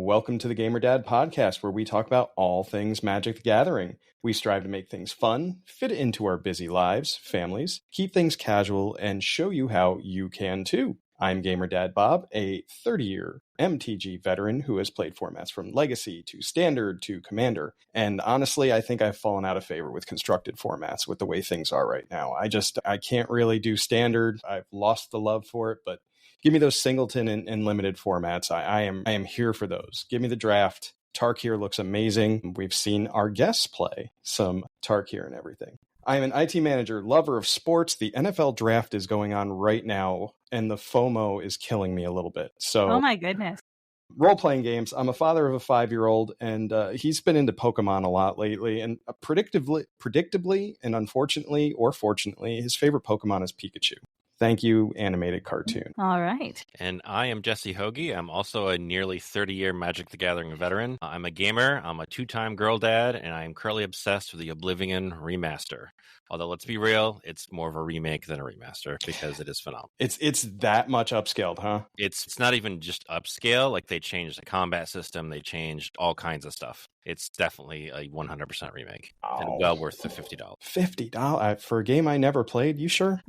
Welcome to the GamerDad podcast, where we talk about all things Magic the Gathering. We strive to make things fun, fit it into our busy lives, families, keep things casual, and show you how you can too. I'm GamerDadBob, a 30-year MTG veteran who has played formats from Legacy to Standard to Commander. And honestly, I think I've fallen out of favor with constructed formats with the way things are right now. I can't really do Standard. I've lost the love for it, but give me those singleton and limited formats. I am here for those. Give me the draft. Tarkir looks amazing. We've seen our guests play some Tarkir and everything. I am an IT manager, lover of sports. The NFL draft is going on right now, and the FOMO is killing me a little bit. So, oh my goodness. Role-playing games. I'm a father of a 5-year-old, and he's been into Pokemon a lot lately. And predictably, and unfortunately or fortunately, his favorite Pokemon is Pikachu. Thank you, animated cartoon. All right. And I am Jessehogie. I'm also a nearly 30-year Magic the Gathering veteran. I'm a gamer. I'm a 2-time girl dad, and I am currently obsessed with the Oblivion remaster. Although, let's be real, it's more of a remake than a remaster because it is phenomenal. It's that much upscaled, huh? It's not even just upscale. Like, they changed the combat system. They changed all kinds of stuff. It's definitely a 100% remake. And well worth the $50. $50? For a game I never played? You sure?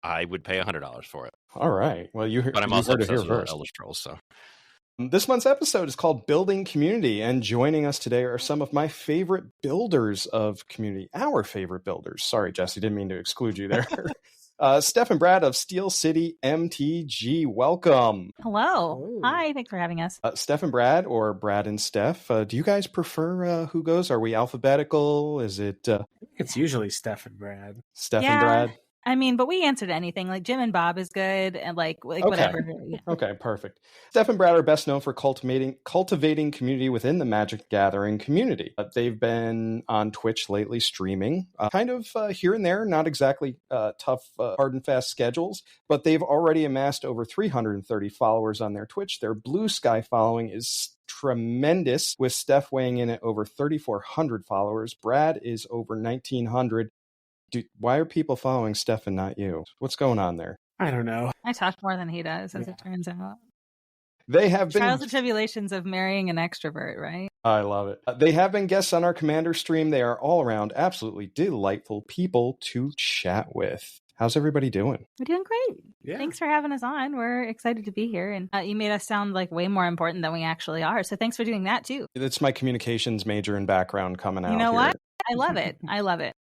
I would pay $100 for it. All right. Well, but I'm also obsessed with Elder Scrolls, so. This month's episode is called Building Community, and joining us today are some of my favorite builders of community. Our favorite builders. Sorry, Jesse, didn't mean to exclude you there. Steph and Brad of Steel City MTG, welcome. Hello. Oh. Hi, thanks for having us. Steph and Brad, or Brad and Steph, do you guys prefer who goes? Are we alphabetical? Is it... I think it's usually Steph and Brad. Steph and Brad? I mean, but we answered anything. Like Jim and Bob is good, and like whatever. Yeah. Okay, perfect. Steph and Brad are best known for cultivating community within the Magic Gathering community. They've been on Twitch lately streaming, kind of here and there, not exactly tough, hard and fast schedules, but they've already amassed over 330 followers on their Twitch. Their Blue Sky following is tremendous, with Steph weighing in at over 3,400 followers. Brad is over 1,900. Why are people following Steph and not you? What's going on there? I don't know. I talk more than he does, as it turns out. They have been trials and tribulations of marrying an extrovert, right? I love it. They have been guests on our Commander stream. They are all around absolutely delightful people to chat with. How's everybody doing? We're doing great. Yeah. Thanks for having us on. We're excited to be here. And you made us sound like way more important than we actually are. So thanks for doing that, too. It's my communications major and background coming out. You know here. what? I love it. I love it.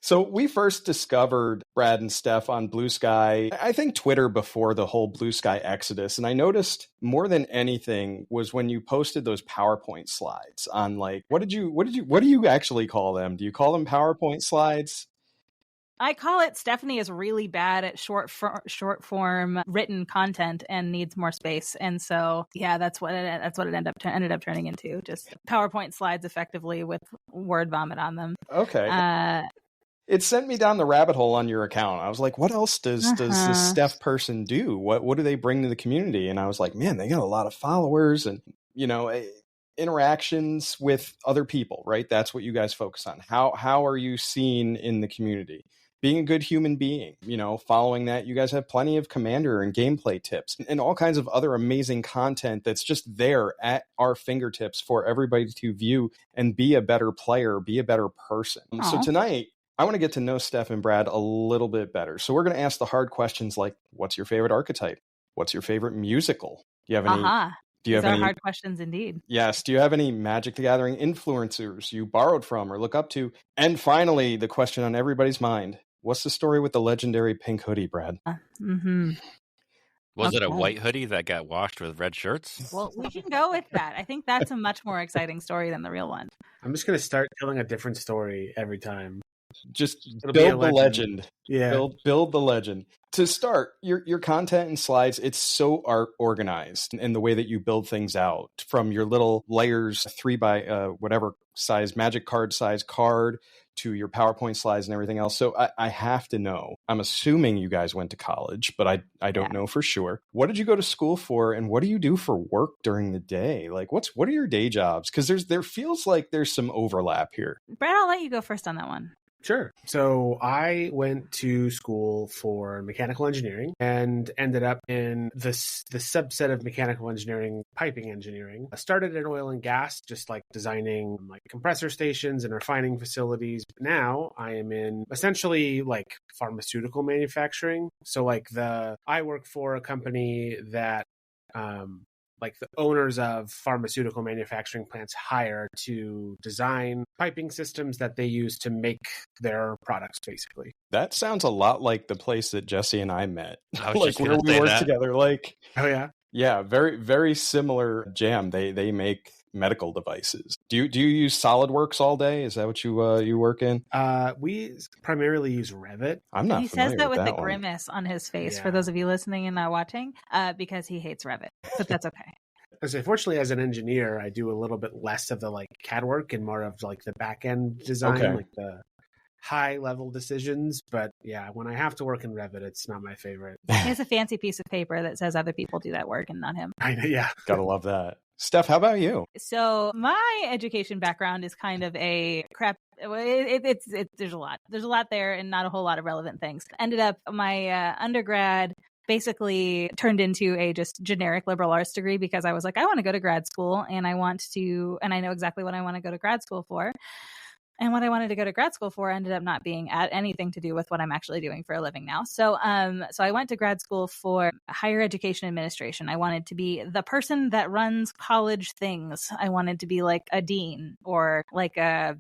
So we first discovered Brad and Steph on Blue Sky, I think Twitter before the whole Blue Sky exodus. And I noticed more than anything was when you posted those PowerPoint slides on like, what do you actually call them? Do you call them PowerPoint slides? I call it Stephanie is really bad at short form written content and needs more space. And so, yeah, that's what it ended up turning into, just PowerPoint slides effectively with word vomit on them. Okay. It sent me down the rabbit hole on your account. I was like, what else does this Steph person do? What do they bring to the community? And I was like, man, they got a lot of followers and, interactions with other people, right? That's what you guys focus on. How are you seen in the community? Being a good human being, following that, you guys have plenty of Commander and gameplay tips and all kinds of other amazing content that's just there at our fingertips for everybody to view and be a better player, be a better person. Aww. So tonight, I want to get to know Steph and Brad a little bit better. So we're going to ask the hard questions like, what's your favorite archetype? What's your favorite musical? Do you have any? These are hard questions indeed. Yes. Do you have any Magic the Gathering influencers you borrowed from or look up to? And finally, the question on everybody's mind. What's the story with the legendary pink hoodie, Brad? Was it a white hoodie that got washed with red shirts? Well, we can go with that. I think that's a much more exciting story than the real one. I'm just going to start telling a different story every time. Just build the legend. Yeah. Build the legend. To start, your content and slides, it's so organized in the way that you build things out, from your little layers, 3 by whatever size, magic card size card, to your PowerPoint slides and everything else. So I have to know, I'm assuming you guys went to college, but I don't know for sure. What did you go to school for, and what do you do for work during the day? Like, what are your day jobs? Because there feels like there's some overlap here. Brad, I'll let you go first on that one. Sure. So I went to school for mechanical engineering and ended up in the subset of mechanical engineering, piping engineering. I started in oil and gas, just like designing like compressor stations and refining facilities. But now I am in essentially like pharmaceutical manufacturing. So I work for a company that like the owners of pharmaceutical manufacturing plants hire to design piping systems that they use to make their products, basically. That sounds a lot like the place that Jesse and I met. I was Like just where gonna we say worked that. together. Like, Oh, yeah? yeah, very, very similar jam. They make medical devices. Do you use SolidWorks all day? Is that what you work in? We primarily use Revit. I'm not He familiar says that with the one. grimace on his face, for Yeah. those of you listening and not watching, because he hates Revit. But that's okay. So fortunately, as an engineer, I do a little bit less of the like CAD work and more of like the back end design, Okay. like the high level decisions. But yeah, when I have to work in Revit, it's not my favorite. He has a fancy piece of paper that says other people do that work and not him. Yeah. Gotta love that. Steph, how about you? So my education background is kind of a crap. There's a lot there and not a whole lot of relevant things. Ended up my undergrad basically turned into a just generic liberal arts degree because I was like, I want to go to grad school and I know exactly what I want to go to grad school for. And what I wanted to go to grad school for ended up not being at anything to do with what I'm actually doing for a living now. So I went to grad school for higher education administration. I wanted to be the person that runs college things. I wanted to be like a dean or like a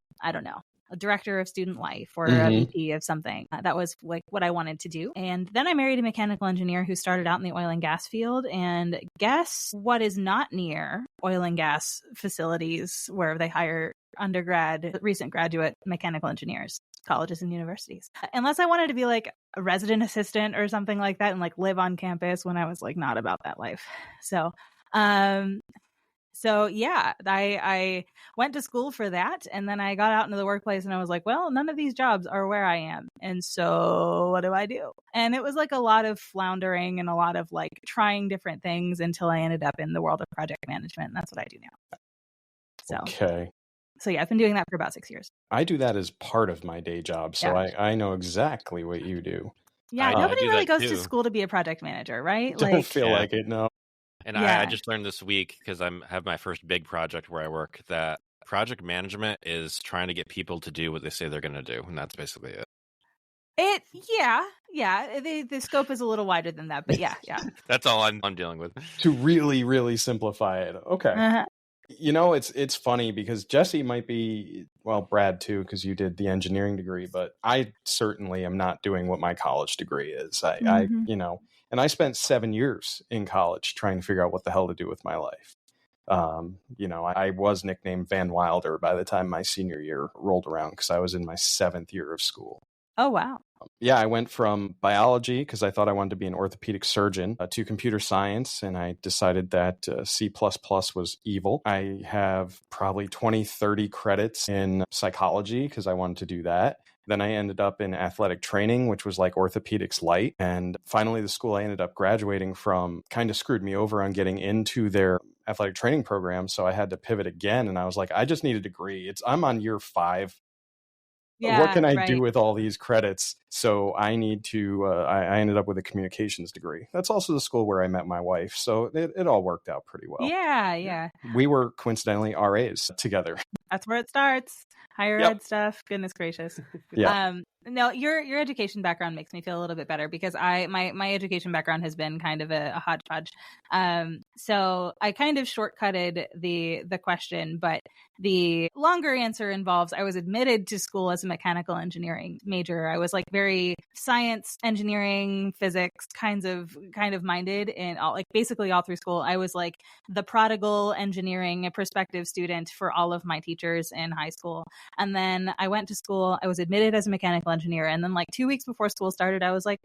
director of student life or a VP of something. That was like what I wanted to do. And then I married a mechanical engineer who started out in the oil and gas field. And guess what is not near oil and gas facilities where they hire recent graduate mechanical engineers? Colleges and universities. Unless I wanted to be like a resident assistant or something like that and like live on campus when I was like not about that life. So yeah, I went to school for that, and then I got out into the workplace and I was like, well, none of these jobs are where I am. And so what do I do? And it was like a lot of floundering and a lot of like trying different things until I ended up in the world of project management. And that's what I do now. So yeah, I've been doing that for about 6 years. I do that as part of my day job, so Yeah. I know exactly what you do. Yeah, I nobody do really that goes to too. school to be a project manager, right? Don't feel like it, no. And Yeah. I just learned this week because I have my first big project where I work that project management is trying to get people to do what they say they're going to do. And that's basically it. The scope is a little wider than that, but yeah. That's all I'm dealing with. To really, really simplify it. Okay. Uh-huh. You know, it's funny because Jesse might be, well, Brad too, because you did the engineering degree, but I certainly am not doing what my college degree is. I and I spent 7 years in college trying to figure out what the hell to do with my life. I was nicknamed Van Wilder by the time my senior year rolled around because I was in my 7th year of school. Oh, wow. Yeah, I went from biology because I thought I wanted to be an orthopedic surgeon to computer science, and I decided that C++ was evil. I have probably 20, 30 credits in psychology because I wanted to do that. Then I ended up in athletic training, which was like orthopedics light. And finally, the school I ended up graduating from kind of screwed me over on getting into their athletic training program. So I had to pivot again. And I was like, I just need a degree. I'm on year 5. Yeah, what can I right. do with all these credits? So I need to, I ended up with a communications degree. That's also the school where I met my wife. So it all worked out pretty well. Yeah. We were coincidentally RAs together. That's where it starts. Higher ed stuff. Goodness gracious. Yeah. No, your education background makes me feel a little bit better because my education background has been kind of a hodgepodge. So I kind of shortcutted the question, but the longer answer involves I was admitted to school as a mechanical engineering major. I was like very science, engineering, physics kind of minded, and basically all through school I was like the prodigal engineering prospective student for all of my teachers in high school. And then I went to school. I was admitted as a mechanical engineer. And then like 2 weeks before school started, I was like,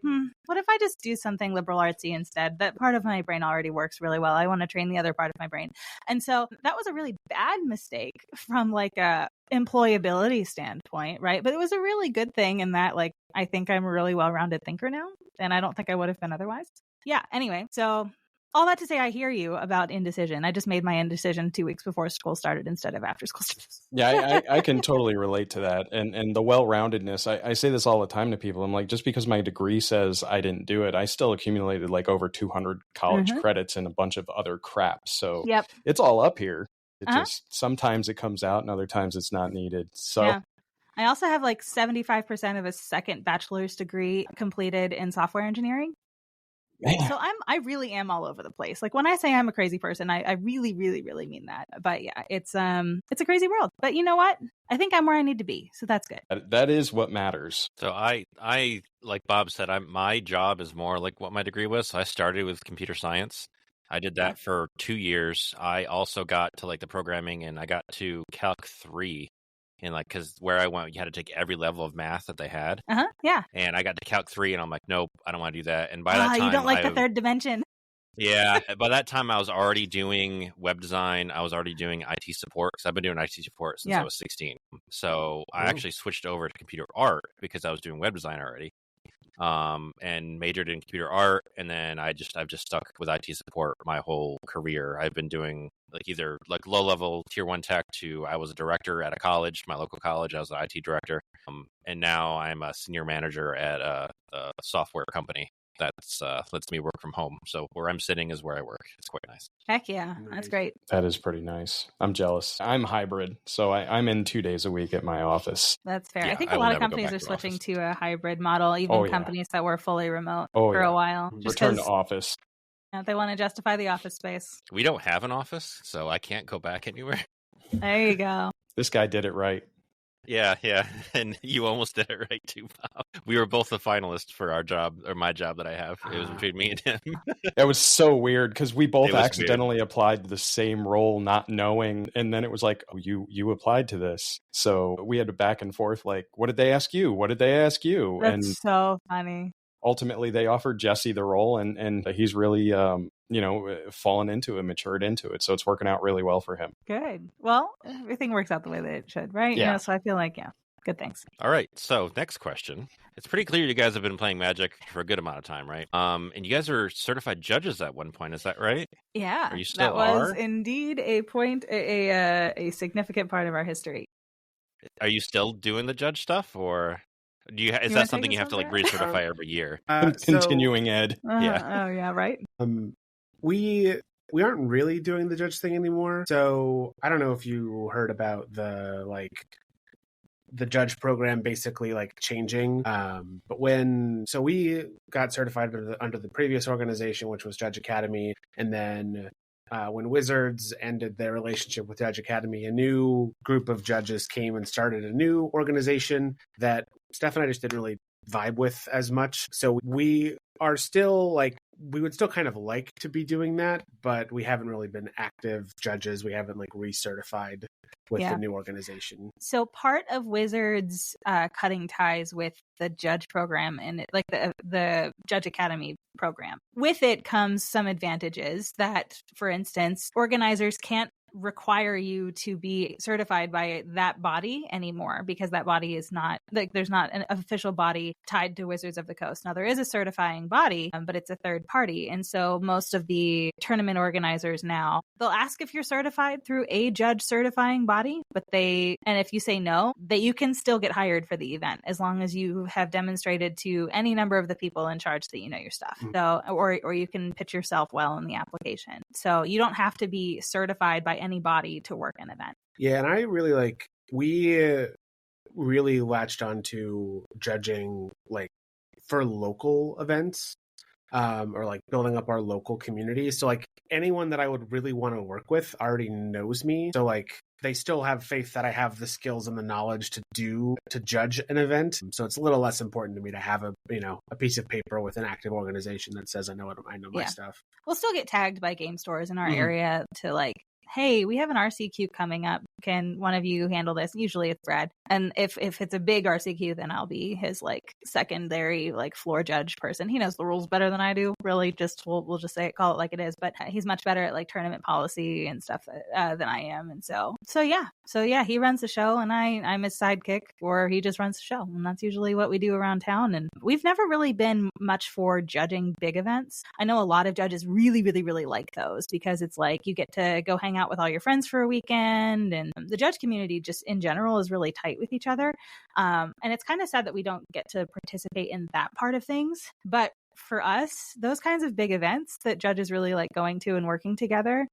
what if I just do something liberal artsy instead? That part of my brain already works really well. I want to train the other part of my brain. And so that was a really bad mistake from like a employability standpoint, right? But it was a really good thing in that like I think I'm a really well-rounded thinker now. And I don't think I would have been otherwise. Yeah, anyway, so All that to say, I hear you about indecision. I just made my indecision 2 weeks before school started instead of after school started. Yeah, I can totally relate to that. And the well-roundedness, I say this all the time to people. I'm like, just because my degree says I didn't do it, I still accumulated like over 200 college credits and a bunch of other crap. So it's all up here. It just, sometimes it comes out and other times it's not needed. So I also have like 75% of a second bachelor's degree completed in software engineering. Man. So I really am all over the place. Like when I say I'm a crazy person, I really, really, really mean that. But yeah, it's a crazy world. But you know what? I think I'm where I need to be. So that's good. That is what matters. So I like Bob said, my job is more like what my degree was. So I started with computer science. I did that for 2 years. I also got to like the programming, and I got to Calc 3. And like, because where I went, you had to take every level of math that they had. Yeah. And I got to Calc 3, and I'm like, nope, I don't want to do that. And by that time, you don't like the third dimension. Yeah. By that time, I was already doing web design. I was already doing IT support, because I've been doing IT support since I was 16. So I actually switched over to computer art because I was doing web design already. And majored in computer art, and then I've just stuck with IT support my whole career. I've been doing like either like low level tier 1 tech to I was a director at a college, my local college. I was an IT director, and now I'm a senior manager at a software company that's lets me work from home. So where I'm sitting is where I work. It's quite nice. Heck yeah, that's great. That is pretty nice. I'm jealous. I'm hybrid, so I'm in 2 days a week at my office. That's fair. Yeah, I think a lot of companies are switching to a hybrid model, even companies that were fully remote for a while. Return to office. They want to justify the office space. We don't have an office, so I can't go back anywhere. There you go. This guy did it right. Yeah, and you almost did it right too, Bob. We were both the finalists for our job, or my job that I have. It was between me and him. That was so weird because we both accidentally applied to the same role, not knowing, and then it was like, oh, you applied to this. So we had a back and forth, like, what did they ask you? What did they ask you? That's so funny. Ultimately, they offered Jesse the role, and he's really, fallen into it, matured into it. So it's working out really well for him. Good. Well, everything works out the way that it should, right? Yeah. So I feel like, good things. All right. So next question. It's pretty clear you guys have been playing Magic for a good amount of time, right? And you guys were certified judges at one point. Is that right? Yeah. Are you still that was indeed a significant part of our history. Are you still doing the judge stuff, or is that something you have to like recertify every year? Continuing ed. Yeah. Oh yeah, right. We aren't really doing the judge thing anymore. So I don't know if you heard about the judge program basically like changing. But we got certified under the previous organization, which was Judge Academy, and then when Wizards ended their relationship with Judge Academy, a new group of judges came and started a new organization that Steph and I just didn't really vibe with as much. So we are still we would still kind of like to be doing that, but we haven't really been active judges. We haven't recertified with the new organization. So part of Wizards cutting ties with the judge program and the Judge Academy program. With it comes some advantages that, for instance, organizers can't require you to be certified by that body anymore, because that body is not there's not an official body tied to Wizards of the Coast. Now there is a certifying body, but it's a third party, and so most of the tournament organizers now, they'll ask if you're certified through a judge certifying body, and if you say no, that you can still get hired for the event as long as you have demonstrated to any number of the people in charge that you know your stuff. So or you can pitch yourself well in the application. So you don't have to be certified by anybody to work an event. Yeah, and I really we really latched onto judging for local events, or building up our local community. So anyone that I would really want to work with already knows me. So they still have faith that I have the skills and the knowledge to judge an event. So it's a little less important to me to have a piece of paper with an active organization that says I know my stuff. We'll still get tagged by game stores in our area to hey, we have an RCQ coming up. Can one of you handle this? Usually it's Brad. And if it's a big RCQ, then I'll be his like secondary like floor judge person. He knows the rules better than I do. Really, just we'll just say it, call it like it is. But he's much better at like tournament policy and stuff than I am. And so yeah, he runs the show, and I'm his sidekick, or he just runs the show, and that's usually what we do around town. And we've never really been much for judging big events. I know a lot of judges really, really, really like those because it's like you get to go hang out with all your friends for a weekend, and the judge community just in general is really tight with each other. And it's kind of sad that we don't get to participate in that part of things. But for us, those kinds of big events that judges really like going to and working together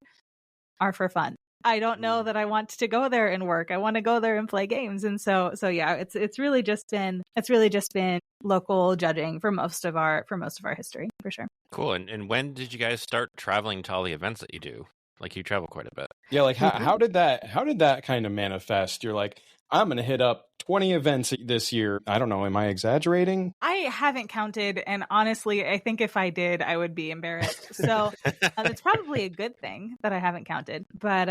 are for fun. I don't know that I want to go there and work. I want to go there and play games. And so yeah, it's really just been local judging for most of our history, for sure. Cool. And when did you guys start traveling to all the events that you do? Like, you travel quite a bit. Yeah, like how did that kind of manifest? You're like, I'm going to hit up 20 events this year. I don't know. Am I exaggerating? I haven't counted. And honestly, I think if I did, I would be embarrassed. So it's probably a good thing that I haven't counted. But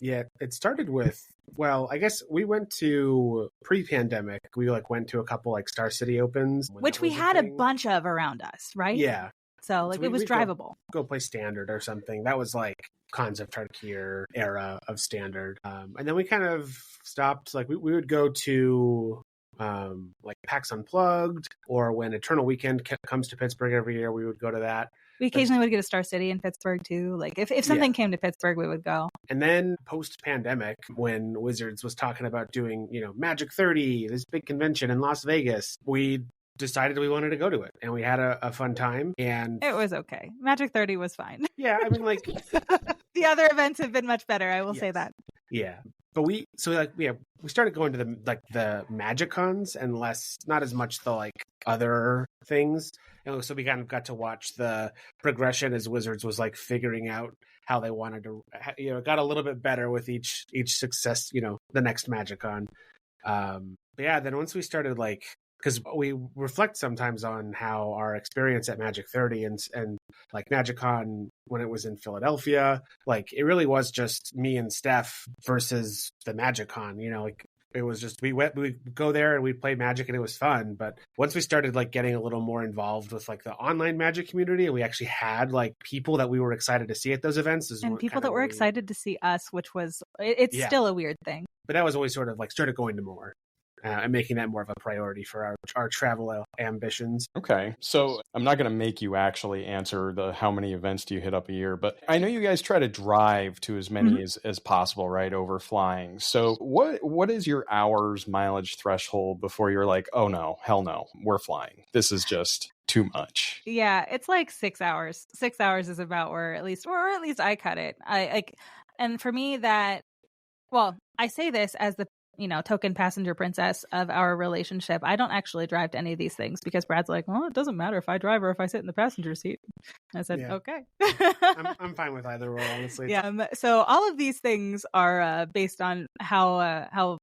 yeah, it started with, well, I guess we went to pre-pandemic. We like went to a couple like Star City Opens. Which we had a bunch of around us, right? Yeah. So like it was drivable. Go play Standard or something. That was like Concept Tarkir era of Standard. And then we kind of stopped. Like we would go to like PAX Unplugged, or when Eternal Weekend comes to Pittsburgh every year, we would go to that. We occasionally would get a Star City in Pittsburgh too. Like if something came to Pittsburgh, we would go. And then post-pandemic, when Wizards was talking about doing, Magic 30, this big convention in Las Vegas, we decided we wanted to go to it, and we had a fun time. And it was okay. Magic 30 was fine. Yeah, I mean, like the other events have been much better. I will say that. Yeah, but we started going to the Magic cons and not as much the like other things. So we kind of got to watch the progression as Wizards was like figuring out how they wanted to. It got a little bit better with each success. The next Magic con. But yeah, then once we started like. Because we reflect sometimes on how our experience at Magic 30 and like MagicCon when it was in Philadelphia, like it really was just me and Steph versus the MagicCon. Like it was just we go there and we play Magic and it was fun. But once we started like getting a little more involved with like the online Magic community, and we actually had like people that we were excited to see at those events, and people that were excited to see us, which was it's still a weird thing. But that was always sort of like started going to more. And making that more of a priority for our travel ambitions. Okay, so I'm not going to make you actually answer the how many events do you hit up a year, but I know you guys try to drive to as many as possible, right, over flying. So what is your hours mileage threshold before you're like, oh no, hell no, we're flying. This is just too much. Yeah, it's like 6 hours. 6 hours is about where at least I cut it. And for me I say this as the token passenger princess of our relationship. I don't actually drive to any of these things because Brad's like, well, it doesn't matter if I drive or if I sit in the passenger seat. And I said, okay. I'm fine with either role, honestly. Yeah. So all of these things are based on how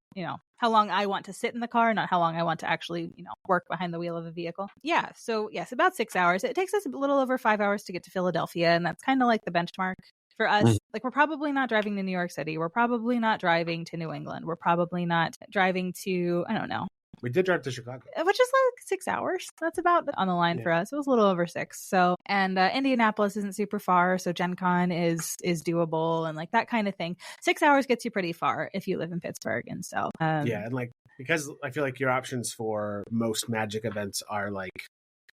long I want to sit in the car, not how long I want to actually, work behind the wheel of a vehicle. Yeah. So yes, about 6 hours. It takes us a little over 5 hours to get to Philadelphia, and that's kind of like the benchmark. For us, like we're probably not driving to New York City. We're probably not driving to New England. We're probably not driving to, I don't know. We did drive to Chicago. Which is like 6 hours. That's about on the line for us. It was a little over 6. So, and Indianapolis isn't super far. So Gen Con is doable and like that kind of thing. 6 hours gets you pretty far if you live in Pittsburgh. And so, and like, because I feel like your options for most Magic events are like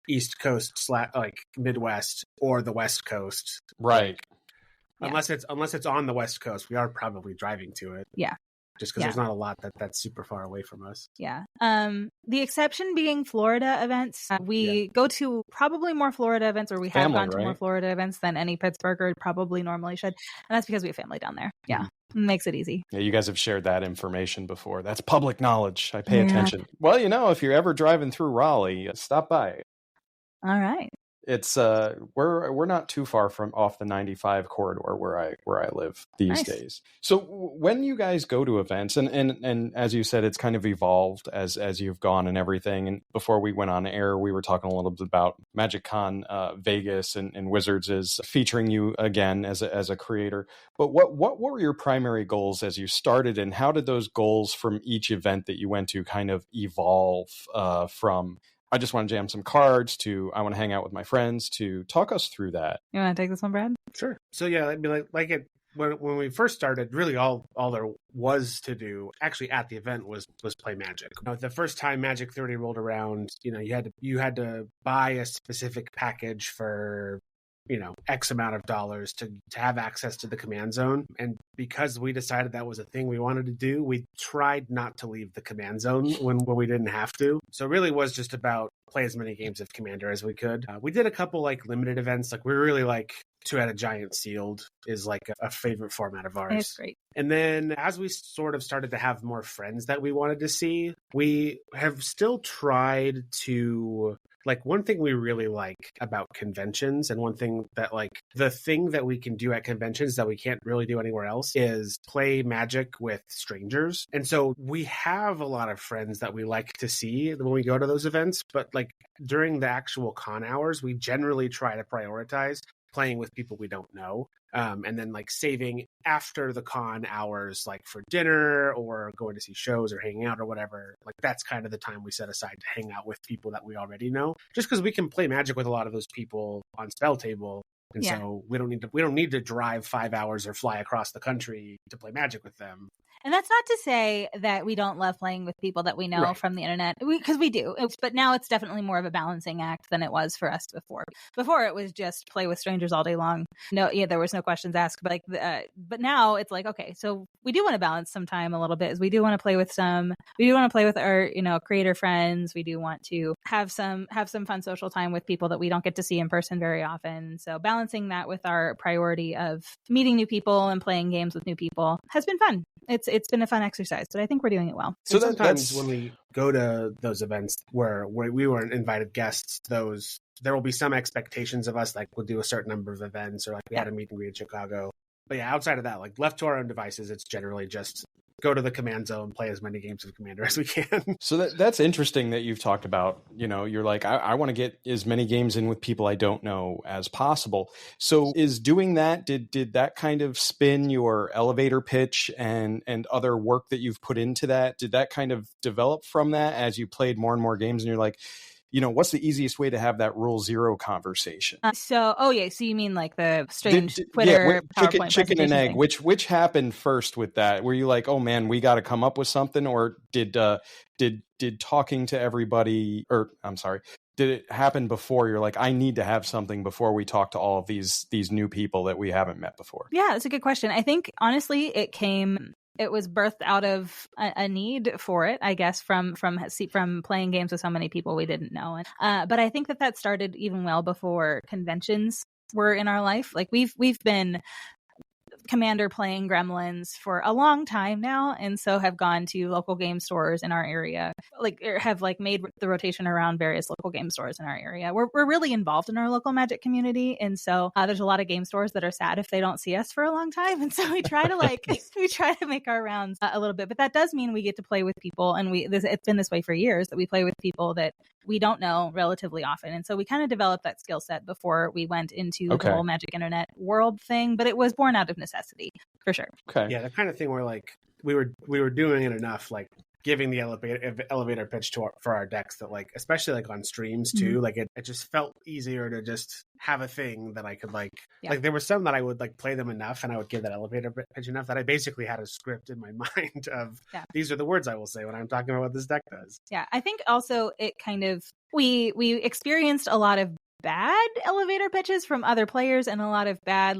East Coast, like Midwest or the West Coast. Right. Unless it's on the West Coast, we are probably driving to it. Yeah. Just because there's not a lot that's super far away from us. Yeah. The exception being Florida events. We go to probably more Florida events, or we have gone to more Florida events than any Pittsburgher probably normally should. And that's because we have family down there. Yeah. Makes it easy. Yeah, you guys have shared that information before. That's public knowledge. I pay attention. Well, if you're ever driving through Raleigh, stop by. All right. It's we're not too far from off the 95 corridor where I live these days. So when you guys go to events, and as you said, it's kind of evolved as you've gone and everything. And before we went on air, we were talking a little bit about MagicCon Vegas and Wizards is featuring you again as a creator. But what were your primary goals as you started, and how did those goals from each event that you went to kind of evolve from I just want to jam some cards to I want to hang out with my friends to talk us through that? You want to take this one, Brad? Sure. So yeah, I mean, like it when we first started, really all there was to do actually at the event was play Magic. The first time Magic 30 rolled around, you had to buy a specific package for X amount of dollars to have access to the command zone. And because we decided that was a thing we wanted to do, we tried not to leave the command zone when we didn't have to. So it really was just about play as many games of Commander as we could. We did a couple limited events. We really Two-Headed Giant Sealed is a favorite format of ours. It's great. And then as we sort of started to have more friends that we wanted to see, we have still tried to one thing we really like about conventions, and one thing that the thing that we can do at conventions that we can't really do anywhere else, is play Magic with strangers. And so we have a lot of friends that we like to see when we go to those events, but during the actual con hours, we generally try to prioritize playing with people we don't know. And then saving after the con hours, for dinner or going to see shows or hanging out or whatever. That's kind of the time we set aside to hang out with people that we already know, just because we can play Magic with a lot of those people on Spell Table. And so we don't need to drive 5 hours or fly across the country to play Magic with them. And that's not to say that we don't love playing with people that we know from the internet, because we do. But now it's definitely more of a balancing act than it was for us before. Before it was just play with strangers all day long. No, there was no questions asked. But but now it's okay, so we do want to balance some time a little bit. As we do want to play with our creator friends. We do want to have some fun social time with people that we don't get to see in person very often. So balancing that with our priority of meeting new people and playing games with new people has been fun. It's been a fun exercise, but I think we're doing it well. So sometimes when we go to those events where we weren't invited guests, there will be some expectations of us, we'll do a certain number of events, or we had a meet and greet in Chicago. But yeah, outside of that, left to our own devices, it's generally just go to the command zone, play as many games of Commander as we can. So that's interesting that you've talked about, you're I want to get as many games in with people I don't know as possible. So is doing that, did that kind of spin your elevator pitch and other work that you've put into that? Did that kind of develop from that as you played more and more games and you're what's the easiest way to have that Rule Zero conversation? So you mean the strange Twitter PowerPoint chicken and egg, thing? which happened first with that? Were you oh man, we got to come up with something, or did talking to everybody, or I'm sorry, did it happen before you're I need to have something before we talk to all of these new people that we haven't met before? Yeah, that's a good question. I think honestly, it was birthed out of a need for it, I guess, from playing games with so many people we didn't know. But I think that started even well before conventions were in our life. We've been Commander playing Gremlins for a long time now, and so have gone to local game stores in our area, have made the rotation around various local game stores in our area. We're really involved in our local Magic community, and so there's a lot of game stores that are sad if they don't see us for a long time, and so we try to make our rounds a little bit. But that does mean we get to play with people, and it's been this way for years, that we play with people that we don't know relatively often, and so we kind of developed that skill set before we went into the whole Magic Internet world thing. But it was born out of necessity, for sure. Okay. Yeah, the kind of thing where we were doing it enough, giving the elevator pitch for our decks that especially on streams too, it just felt easier to just have a thing that I could there were some that I would play them enough, and I would give that elevator pitch enough that I basically had a script in my mind of these are the words I will say when I'm talking about what this deck does. Yeah, I think also it kind of we experienced a lot of bad elevator pitches from other players, and a lot of bad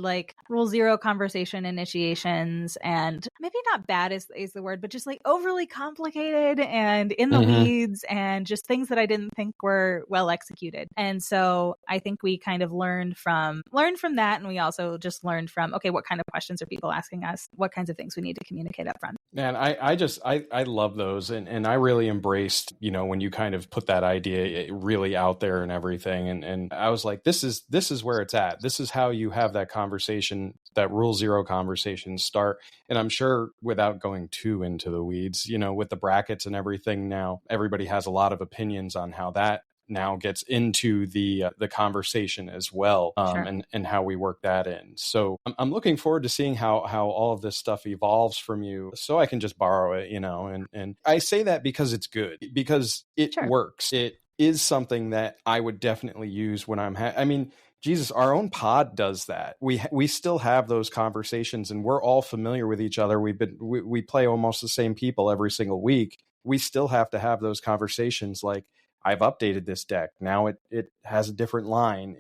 Rule Zero conversation initiations, and maybe not bad is the word, but just overly complicated and in the weeds, and just things that I didn't think were well executed. And so I think we kind of learned from that, and we also just learned from what kind of questions are people asking us, what kinds of things we need to communicate up front. Man, I love those, and I really embraced when you kind of put that idea really out there and everything, and I was like, this is where it's at. This is how you have that conversation, that rule zero conversation start. And I'm sure, without going too into the weeds, with the brackets and everything now, everybody has a lot of opinions on how that now gets into the conversation as well, Sure. and how we work that in. So I'm looking forward to seeing how all of this stuff evolves from you, so I can just borrow it, and I say that because it's good, because it Sure. works. It is something that I would definitely use when I'm Jesus, our own pod does that. We still have those conversations, and we're all familiar with each other. We play almost the same people every single week. We still have to have those conversations like, I've updated this deck. Now it has a different line.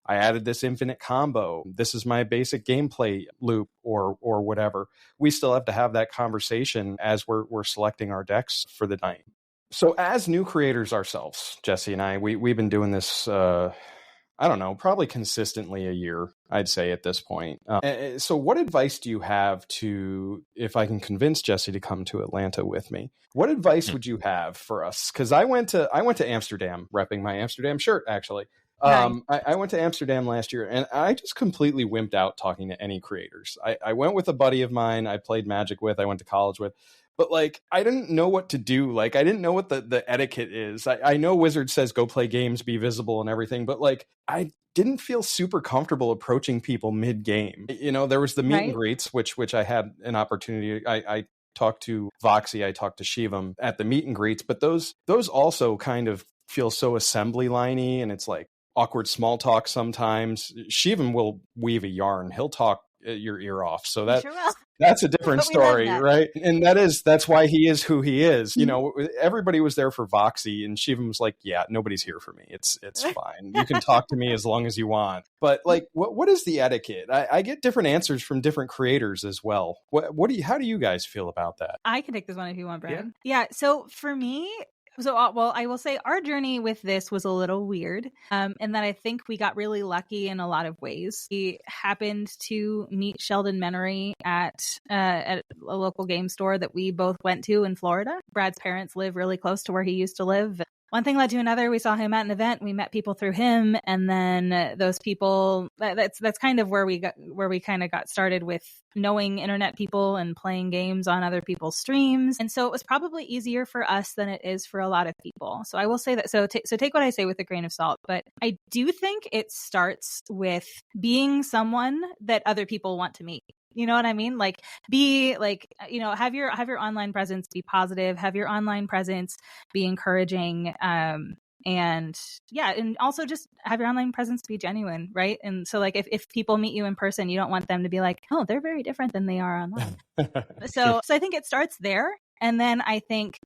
I added this infinite combo. This is my basic gameplay loop or whatever. We still have to have that conversation as we're selecting our decks for the night. So as new creators ourselves, Jesse and I, we've been doing this, I don't know, probably consistently a year, I'd say at this point. So what advice do you have if I can convince Jesse to come to Atlanta with me, what advice would you have for us? Because I went to Amsterdam, repping my Amsterdam shirt, actually. Nice. I went to Amsterdam last year, and I just completely wimped out talking to any creators. I went with a buddy of mine I played Magic with, I went to college with. But I didn't know what to do. I didn't know what the etiquette is. I know Wizard says go play games, be visible and everything, but I didn't feel super comfortable approaching people mid-game. There was the meet and greets, which I had an opportunity. I talked to Voxy, I talked to Shivam at the meet and greets, but those also kind of feel so assembly liney, and it's awkward small talk sometimes. Shivam will weave a yarn. He'll talk your ear off. So that's a different story, right? And that's why he is who he is. Everybody was there for Voxy, and Shivam was like, yeah, nobody's here for me. It's fine. You can talk to me as long as you want. But what is the etiquette? I get different answers from different creators as well. How do you guys feel about that? I can take this one if you want, Brad. Yeah. So for me, I will say our journey with this was a little weird, and that I think we got really lucky in a lot of ways. We happened to meet Sheldon Menery at a local game store that we both went to in Florida. Brad's parents live really close to where he used to live. One thing led to another. We saw him at an event. We met people through him, and then those people. That's kind of where we kind of got started with knowing internet people and playing games on other people's streams. And so it was probably easier for us than it is for a lot of people. So I will say that. So take what I say with a grain of salt. But I do think it starts with being someone that other people want to meet. You know what I mean? Have your online presence be positive, have your online presence be encouraging, and also just have your online presence be genuine, right? And so if people meet you in person, you don't want them to be like, oh, they're very different than they are online. So I think it starts there. And then I think,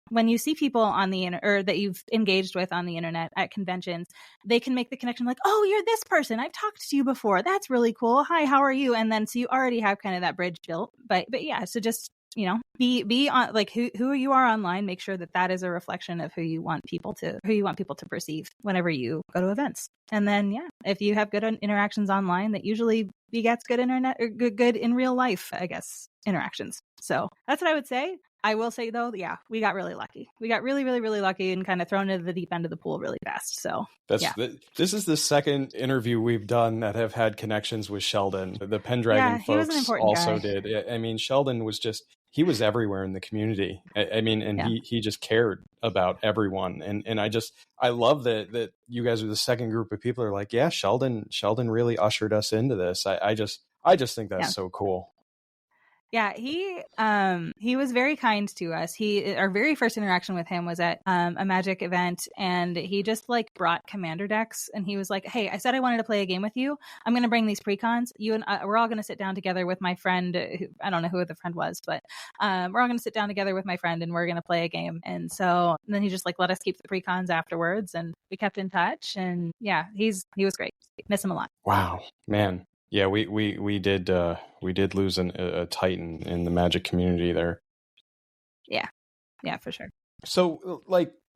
when you see people on the internet or that you've engaged with on the internet at conventions, they can make the connection like, oh, you're this person. I've talked to you before. That's really cool. Hi, how are you? And then so you already have kind of that bridge built. But yeah, so just, be on who you are online. Make sure that is a reflection of who you want people to perceive whenever you go to events. And then, if you have good interactions online, that usually begets good internet or good in real life, I guess, interactions. So that's what I would say. I will say, though, we got really lucky. We got really, really, really lucky and kind of thrown into the deep end of the pool really fast. So this is the second interview we've done that have had connections with Sheldon. The Pendragon folks also did. I mean, Sheldon was he was everywhere in the community. He just cared about everyone. And I love that you guys are the second group of people who are like, yeah, Sheldon really ushered us into this. I just think that's so cool. Yeah, he was very kind to us. Our very first interaction with him was at a Magic event, and he just brought commander decks, and he was like, "Hey, I said I wanted to play a game with you. I'm going to bring these precons. You and we're all going to sit down together with my friend. I don't know who the friend was, but we're all going to sit down together with my friend, and we're going to play a game." And then he just let us keep the precons afterwards, and we kept in touch. And yeah, he was great. Miss him a lot. Wow, man. Yeah, we did lose a titan in the Magic community there. Yeah, for sure. So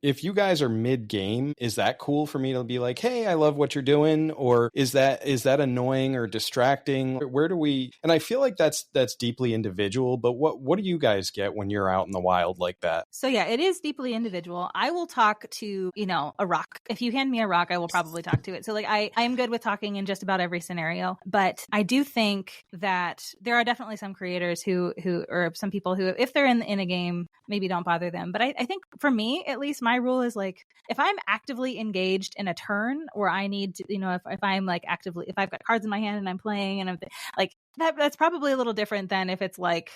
if you guys are mid-game, is that cool for me to be like, hey, I love what you're doing? Or is that annoying or distracting? Where do we, and I feel like that's deeply individual, but what do you guys get when you're out in the wild like that? So yeah, it is deeply individual. I will talk to, a rock. If you hand me a rock, I will probably talk to it. So like I am good with talking in just about every scenario, but I do think that there are definitely some creators who or some people who, if they're in a game, maybe don't bother them. But I think for me, at least, my rule is like, if I'm actively engaged in a turn where I need to, if I'm like actively, if I've got cards in my hand and I'm playing and I'm like that's probably a little different than if it's like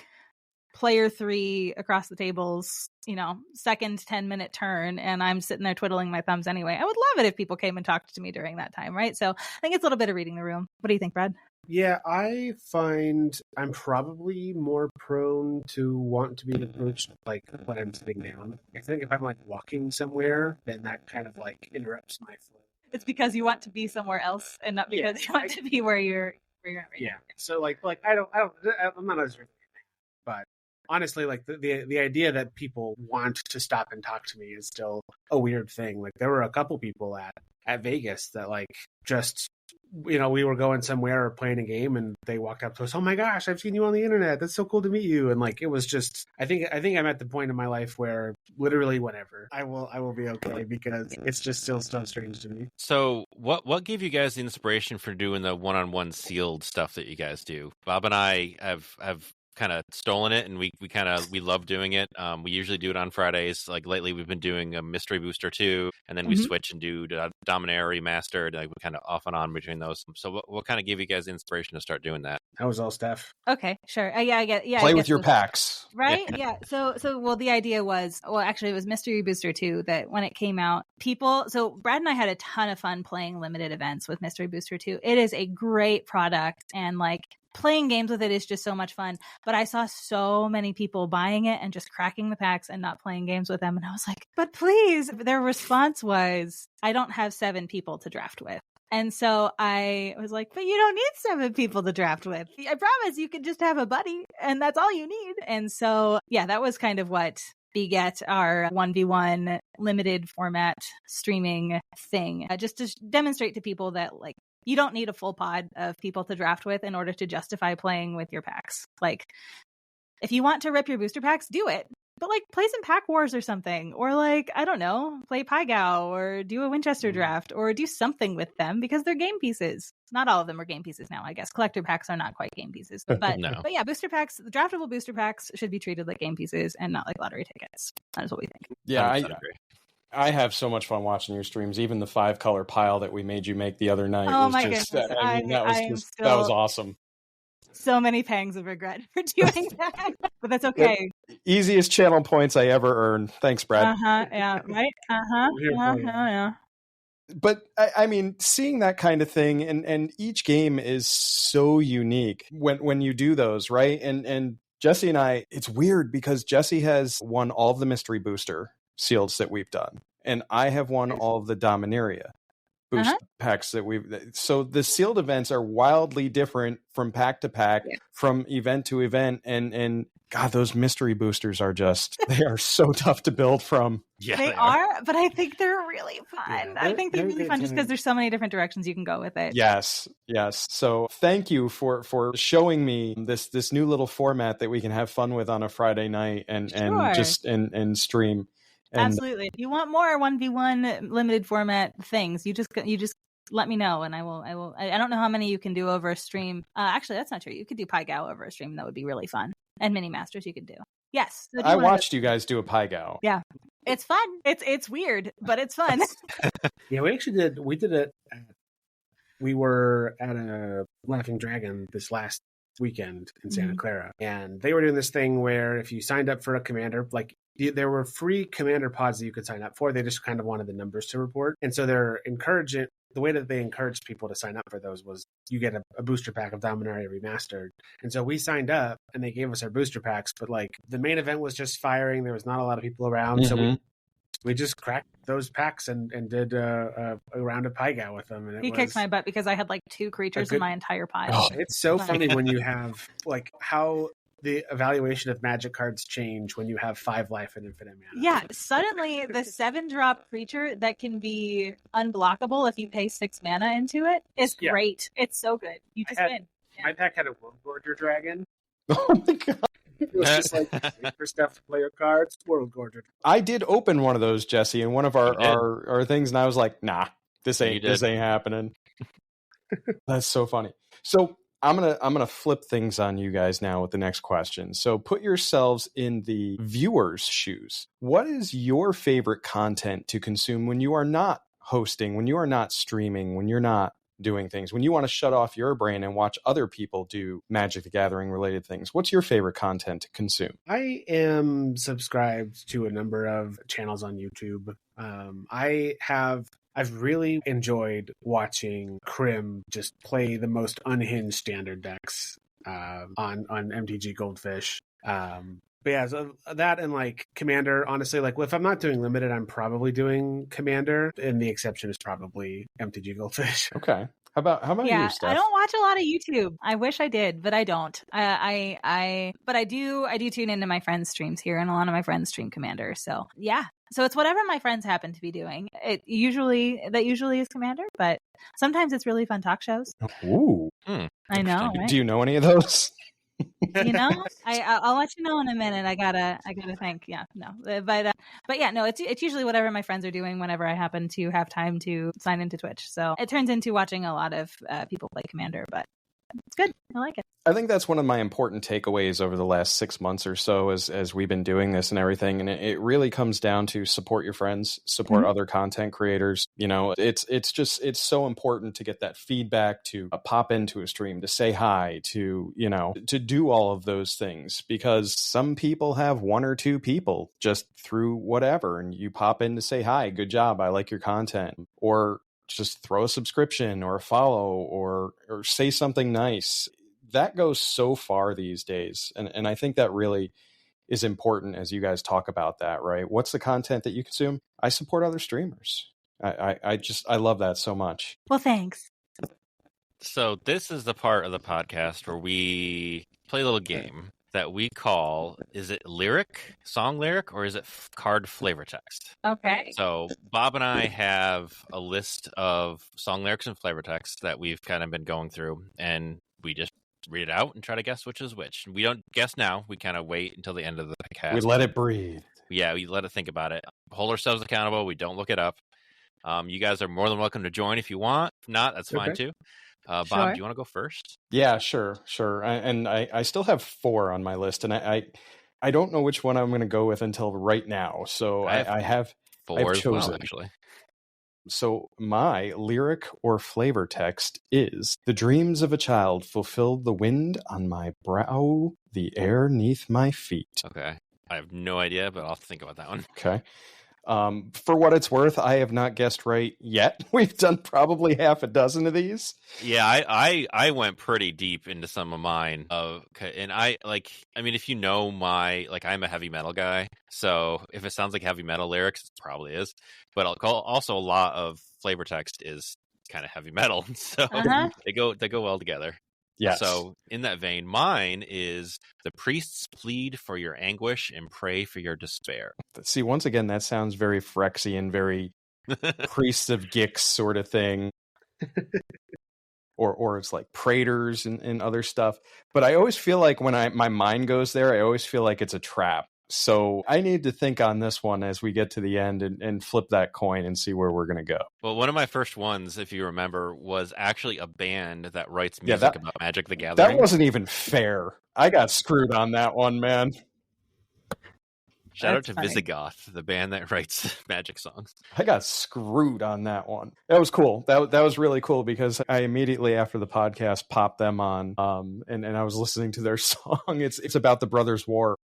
player 3 across the tables, second 10-minute turn, and I'm sitting there twiddling my thumbs anyway. I would love it if people came and talked to me during that time, right? So I think it's a little bit of reading the room. What do you think, Brad? Yeah, I find I'm probably more prone to want to be approached like when I'm sitting down. I think if I'm like walking somewhere, then that kind of like interrupts my flow. It's because you want to be somewhere else and not because you want to be where you're at right now. So like I'm not as but honestly, like the idea that people want to stop and talk to me is still a weird thing. Like there were a couple people at Vegas that like just, we were going somewhere or playing a game and they walked up to us. Oh my gosh, I've seen you on the internet. That's so cool to meet you. And like, it was just, I think I'm at the point in my life where literally whenever I will be okay, because it's just still so strange to me. So what gave you guys the inspiration for doing the one-on-one sealed stuff that you guys do? Bob and I have kind of stolen it, and we love doing it. We usually do it on Fridays. Like lately we've been doing a Mystery Booster 2, and then we switch and do Dominaria Remastered, like we kind of off and on between those. So what kind of gave you guys the inspiration to start doing that? That was all Steph. Okay, sure. I get. Yeah, play with your packs, right? Yeah. So well, the idea was, actually it was Mystery Booster 2 that when it came out, so Brad and I had a ton of fun playing limited events with Mystery Booster 2. It is a great product, and like playing games with it is just so much fun. But I saw so many people buying it and just cracking the packs and not playing games with them. And I was like, but please. Their response was, I don't have 7 people to draft with. And so I was like, but you don't need 7 people to draft with. I promise you could just have a buddy and that's all you need. And so, yeah, that was kind of what beget our 1v1 limited format streaming thing. Just to demonstrate to people that like, you don't need a full pod of people to draft with in order to justify playing with your packs. Like, if you want to rip your booster packs, do it. But like, play some pack wars or something. Or like, I don't know, play Pygow or do a Winchester draft or do something with them because they're game pieces. Not all of them are game pieces now, I guess. Collector packs are not quite game pieces. But No. But yeah, booster packs, the draftable booster packs should be treated like game pieces and not like lottery tickets. That is what we think. Yeah, 100% agree. I have so much fun watching your streams. Even the 5-color pile that we made you make the other night. Oh was my just, goodness. That was awesome. So many pangs of regret for doing that, but that's okay. Easiest channel points I ever earned. Thanks, Brad. Yeah, right. Yeah. But I mean, seeing that kind of thing, and each game is so unique when you do those, right? And Jesse and I, it's weird because Jesse has won all of the mystery booster seals that we've done, and I have won all of the Dominaria boost packs that so the sealed events are wildly different from pack to pack, from event to event, and God, those mystery boosters are they are so tough to build from. Yeah, they are, but I think they're really fun. Yeah, I think they're really fun just because there's so many different directions you can go with it. Yes. So thank you for showing me this new little format that we can have fun with on a Friday night and just and stream. And absolutely. If you want more 1v1 limited format things, you just let me know and I will. I don't know how many you can do over a stream. Actually, that's not true. You could do Pygow over a stream. That would be really fun. And mini masters you could do. Yes. So I watched you guys do a Pygow. Yeah. It's fun. It's weird, but it's fun. Yeah, we did it. We were at a Laughing Dragon this last weekend in Santa Clara, and they were doing this thing where if you signed up for a commander, like there were free commander pods that you could sign up for. They just kind of wanted the numbers to report. And so they're encouraging, the way that they encouraged people to sign up for those was you get a booster pack of Dominaria Remastered. And so we signed up and they gave us our booster packs, but like the main event was just firing. There was not a lot of people around. So we just cracked those packs and did a round of Pygow with them. And he kicked my butt because I had like 2 creatures in my entire pile. It's so funny when you have like how the evaluation of magic cards change when you have 5 life and infinite mana. Yeah, suddenly the 7-drop creature that can be unblockable if you pay 6 mana into it is great. It's so good. You just win. My pack had a World Gorger Dragon. Oh my god. It was just like for stuff to play your cards, World Gorger. I did open one of those, Jesse, in one of our things, and I was like, nah, this ain't happening. That's so funny. So I'm gonna flip things on you guys now with the next question. So put yourselves in the viewer's shoes. What is your favorite content to consume when you are not hosting, when you are not streaming, when you're not doing things, when you want to shut off your brain and watch other people do Magic the Gathering related things? What's your favorite content to consume? I am subscribed to a number of channels on YouTube. I've really enjoyed watching Krim just play the most unhinged standard decks on MTG Goldfish. But yeah, so that and like Commander, honestly, like if I'm not doing Limited, I'm probably doing Commander, and the exception is probably MTG Goldfish. Okay. How about you, Steph? I don't watch a lot of YouTube. I wish I did, but I don't. But I do tune into my friends' streams here, and a lot of my friends stream Commander. So yeah. So it's whatever my friends happen to be doing. That usually is Commander, but sometimes it's really fun talk shows. Ooh. I know. Right? Do you know any of those? You know, I'll let you know in a minute. I gotta think. Yeah, no, but yeah, no. It's usually whatever my friends are doing whenever I happen to have time to sign into Twitch. So it turns into watching a lot of people play Commander, but it's good. I like it. I think that's one of my important takeaways over the last 6 months or so as we've been doing this and everything. And it really comes down to support your friends, support other content creators. You know, it's so important to get that feedback, to pop into a stream, to say hi, to do all of those things, because some people have 1 or 2 people just through whatever, and you pop in to say hi, good job, I like your content, or just throw a subscription or a follow or say something nice. That goes so far these days. And I think that really is important as you guys talk about that, right? What's the content that you consume? I support other streamers. I love that so much. Well, thanks. So this is the part of the podcast where we play a little game that we call, is it song lyric, or is it card flavor text? Okay. So Bob and I have a list of song lyrics and flavor text that we've kind of been going through, and we just read it out and try to guess which is which. We don't guess now. We kind of wait until the end of the cast. We let it breathe. Yeah, we let it think about it. Hold ourselves accountable. We don't look it up. You guys are more than welcome to join if you want. If not, that's fine too. Bob, do you want to go first? Yeah, sure. I still have 4 on my list, and I don't know which one I'm going to go with until right now. So I have 4 chosen. as well, actually. So my lyric or flavor text is: the dreams of a child fulfilled the wind on my brow, the air neath my feet. Okay. I have no idea, but I'll think about that one. Okay. For what it's worth, I have not guessed right yet. We've done probably half a dozen of these. Yeah, I went pretty deep into some of mine. And if you know I'm a heavy metal guy, so if it sounds like heavy metal lyrics, it probably is. But also a lot of flavor text is kind of heavy metal, so they go well together. Yes. So in that vein, mine is: the priests plead for your anguish and pray for your despair. See, once again, that sounds very Phyrexian, very Priests of Gix sort of thing. Or it's like Praetors and other stuff. But I always feel like when my mind goes there, I always feel like it's a trap. So I need to think on this one as we get to the end and flip that coin and see where we're going to go. Well, one of my first ones, if you remember, was actually a band that writes music about Magic the Gathering. That wasn't even fair. I got screwed on that one, man. Shout out to Visigoth, the band that writes Magic songs. I got screwed on that one. That was cool. That was really cool because I immediately after the podcast popped them on and I was listening to their song. It's about the Brothers' War.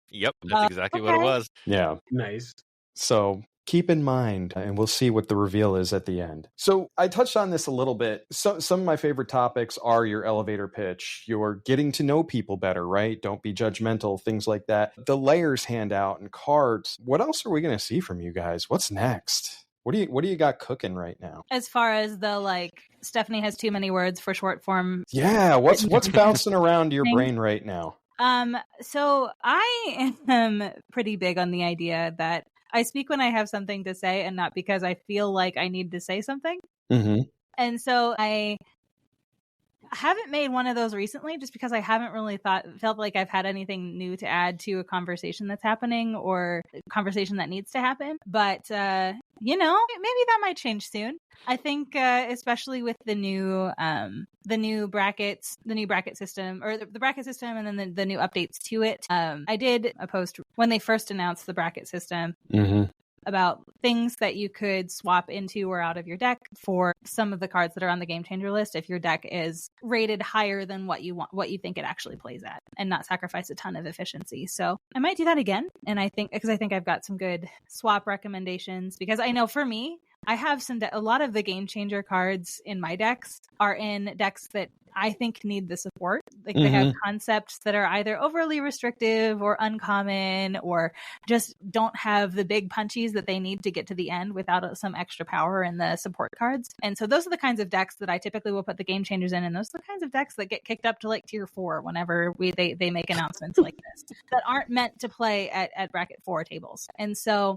Yep, that's exactly what it was. Yeah. Nice. So keep in mind, and we'll see what the reveal is at the end. So I touched on this a little bit. So, some of my favorite topics are your elevator pitch, your getting to know people better, right? Don't be judgmental, things like that. The layers handout and cards. What else are we going to see from you guys? What's next? What do you got cooking right now? As far as the Stephanie has too many words for short form. Yeah, what's bouncing around your brain right now? So I am pretty big on the idea that I speak when I have something to say and not because I feel like I need to say something. Mm-hmm. And so I haven't made one of those recently just because I haven't really felt like I've had anything new to add to a conversation that's happening or a conversation that needs to happen. But, maybe that might change soon. I think, especially with the new bracket system or the bracket system and then the new updates to it. I did a post when they first announced the bracket system. Mm-hmm. About things that you could swap into or out of your deck for some of the cards that are on the game changer list if your deck is rated higher than what you think it actually plays at, and not sacrifice a ton of efficiency. So I might do that again, and I think I've got some good swap recommendations, because I know for me, I have a lot of the game changer cards in my decks are in decks that I think need the support. Like they have concepts that are either overly restrictive or uncommon, or just don't have the big punchies that they need to get to the end without some extra power in the support cards. And so those are the kinds of decks that I typically will put the game changers in. And those are the kinds of decks that get kicked up to like tier 4 whenever they make announcements like this that aren't meant to play at bracket 4 tables. And so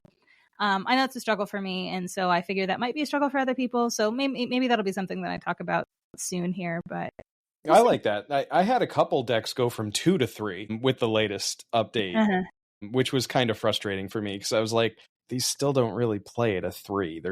I know it's a struggle for me, and so I figure that might be a struggle for other people. So maybe that'll be something that I talk about soon here. But I like that. I had a couple decks go from 2 to 3 with the latest update, which was kind of frustrating for me because I was like, these still don't really play at a 3.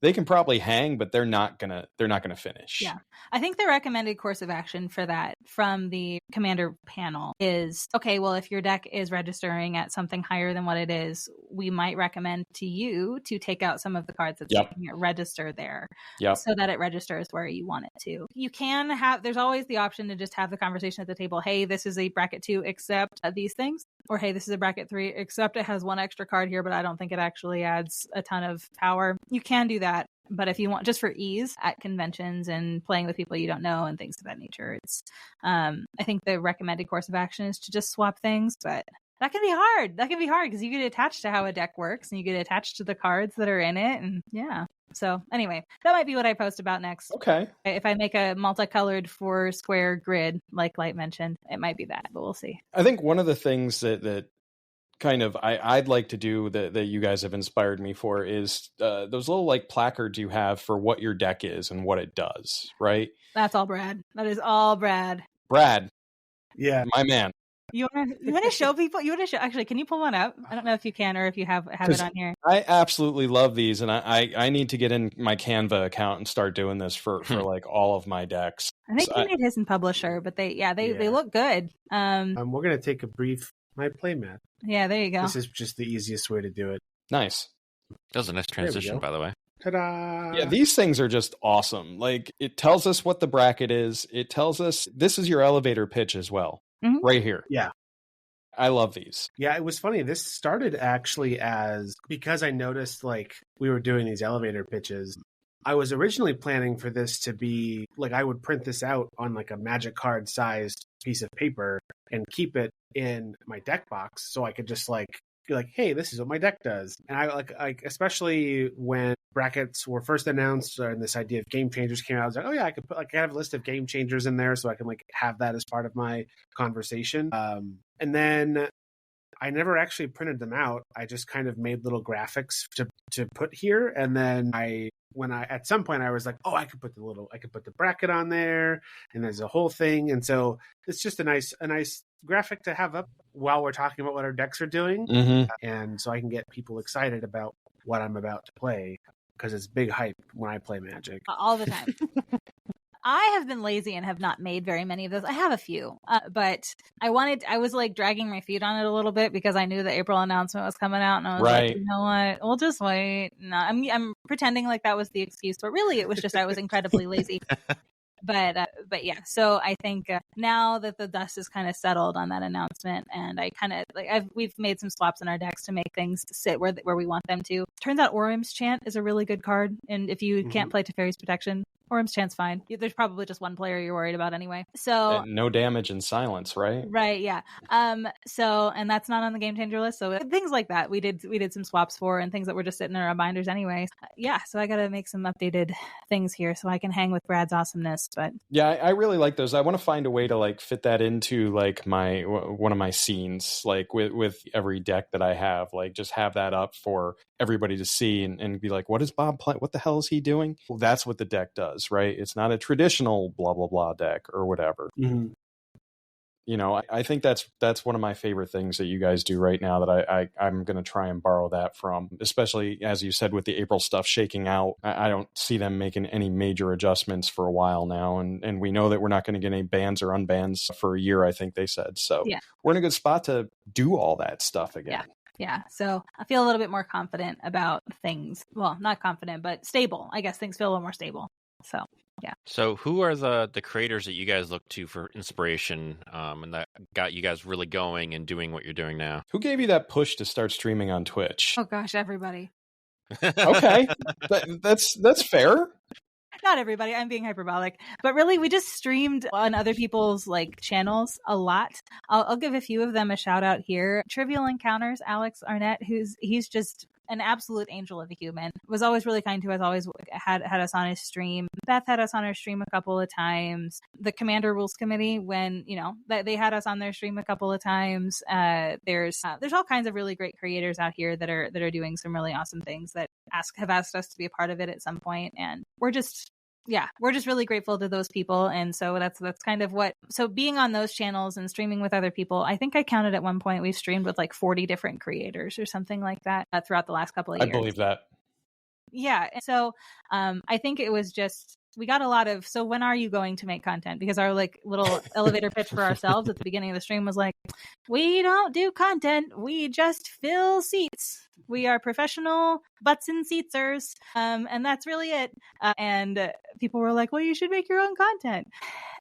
They can probably hang, but they're not gonna finish. Yeah. I think the recommended course of action for that from the commander panel is, okay, well, if your deck is registering at something higher than what it is, we might recommend to you to take out some of the cards that's making it register there so that it registers where you want it to. You can there's always the option to just have the conversation at the table. Hey, this is a bracket 2 except these things. Or, hey, this is a bracket 3, except it has one extra card here, but I don't think it actually adds a ton of power. You can do that. But if you want, just for ease at conventions and playing with people you don't know and things of that nature, it's, I think the recommended course of action is to just swap things. But that can be hard. Because you get attached to how a deck works and you get attached to the cards that are in it. And yeah. So anyway, that might be what I post about next. Okay. If I make a multicolored 4-square grid, like Light mentioned, it might be that, but we'll see. I think one of the things that kind of I'd like to do that you guys have inspired me for is those little like placards you have for what your deck is and what it does, right? That's all Brad. That is all Brad. Brad. Yeah. My man. You want to show people? Actually, can you pull one up? I don't know if you can or if you have it on here. I absolutely love these, and I need to get in my Canva account and start doing this for like all of my decks. I think he made his in Publisher, but they look good. We're gonna take a brief my play mat. Yeah, there you go. This is just the easiest way to do it. Nice. That was a nice transition, by the way. Ta-da! Yeah, these things are just awesome. Like, it tells us what the bracket is. It tells us this is your elevator pitch as well. Mm-hmm. Right here. Yeah. I love these. Yeah, it was funny. This started actually because I noticed like we were doing these elevator pitches. I was originally planning for this to be like I would print this out on like a magic card sized piece of paper and keep it in my deck box so I could just like be like, hey, this is what my deck does. And I like especially when brackets were first announced and this idea of game changers came out, I was like, oh yeah, I could put like I have a list of game changers in there so I can like have that as part of my conversation. And then I never actually printed them out. I just kind of made little graphics to put here. And then at some point I was like, oh, I could put the bracket on there and there's a whole thing. And so it's just a nice graphic to have up while we're talking about what our decks are doing. Mm-hmm. And so I can get people excited about what I'm about to play because it's big hype when I play Magic. All the time. I have been lazy and have not made very many of those. I have a few, but I was like dragging my feet on it a little bit because I knew the April announcement was coming out, and I was like, you know what, we'll just wait. No, I'm pretending like that was the excuse, but really it was just I was incredibly lazy. But yeah, so I think now that the dust is kind of settled on that announcement, and I kind of we've made some swaps in our decks to make things sit where we want them to. Turns out Orim's Chant is a really good card, and if you can't play Teferi's Protection, Worm's chance fine. There's probably just one player you're worried about anyway. So And no damage and silence, right? right, yeah. So and that's not on the game changer list. So things like that we did some swaps for, and things that were just sitting in our binders anyways. Yeah, so I gotta make some updated things here so I can hang with Brad's awesomeness. But yeah, I really like those. I want to find a way to like fit that into like my one of my scenes, like with every deck that I have, like just have that up for everybody to see and be like, what is Bob playing? What the hell is he doing? Well, that's what the deck does, right? It's not a traditional blah blah blah deck or whatever. Mm-hmm. You know, I think that's one of my favorite things that you guys do right now that I'm going to try and borrow that from, especially as you said with the April stuff shaking out. I don't see them making any major adjustments for a while now. And we know that we're not going to get any bans or unbans for a year, I think they said. So yeah, we're in a good spot to do all that stuff again. Yeah, so I feel a little bit more confident about things. Well, not confident, but stable. I guess things feel a little more stable. So, yeah. So who are the creators that you guys look to for inspiration and that got you guys really going and doing what you're doing now? Who gave you that push to start streaming on Twitch? Oh, gosh, everybody. Okay, that's fair. Not everybody. I'm being hyperbolic, but really, we just streamed on other people's like channels a lot. I'll give a few of them a shout out here. Trivial Encounters, Alex Arnett, he's just an absolute angel of a human. Was always really kind to us. Always had us on his stream. Beth had us on her stream a couple of times. The Commander Rules Committee, when they had us on their stream a couple of times. There's all kinds of really great creators out here that are doing some really awesome things that have asked us to be a part of it at some point, and we're just really grateful to those people. And so that's kind of so being on those channels and streaming with other people, I think I counted at one point we've streamed with like 40 different creators or something like that throughout the last couple of years. I believe that. Yeah. So I think it was just, we got a lot of, so when are you going to make content? Because our like little elevator pitch for ourselves at the beginning of the stream was like, we don't do content, we just fill seats. We are professional butts and seatsers, and that's really it. And people were like, well, you should make your own content.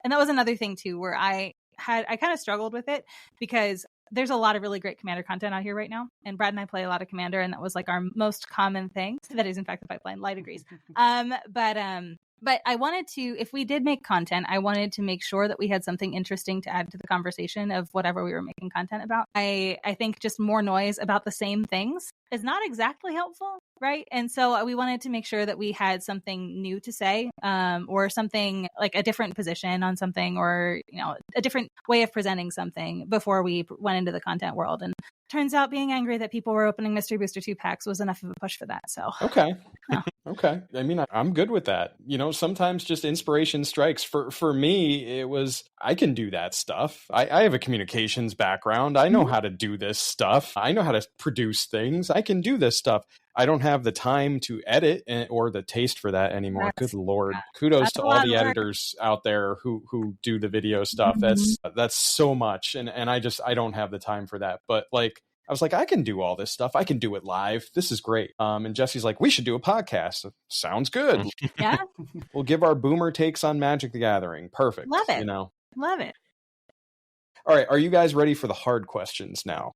And that was another thing too, where I kind of struggled with it because there's a lot of really great Commander content out here right now. And Brad and I play a lot of Commander, and that was like our most common thing. That is in fact the pipeline. Light agrees. But I wanted to, if we did make content, I wanted to make sure that we had something interesting to add to the conversation of whatever we were making content about. I think just more noise about the same things is not exactly helpful, right? And so we wanted to make sure that we had something new to say, or something like a different position on something, or a different way of presenting something before we went into the content world. And turns out being angry that people were opening Mystery Booster 2 packs was enough of a push for that. So okay. Yeah. Okay. I mean, I'm good with that. Sometimes just inspiration strikes. For me, it was, I can do that stuff. I have a communications background. I know how to do this stuff. I know how to produce things. I can do this stuff. I don't have the time to edit or the taste for that anymore. Good Lord. Kudos to all the editors out there who do the video stuff. That's so much. And I don't have the time for that. But like, I was like, I can do all this stuff. I can do it live. This is great. And Jesse's like, we should do a podcast. Sounds good. Yeah. We'll give our boomer takes on Magic the Gathering. Perfect. Love it. Love it. All right. Are you guys ready for the hard questions now?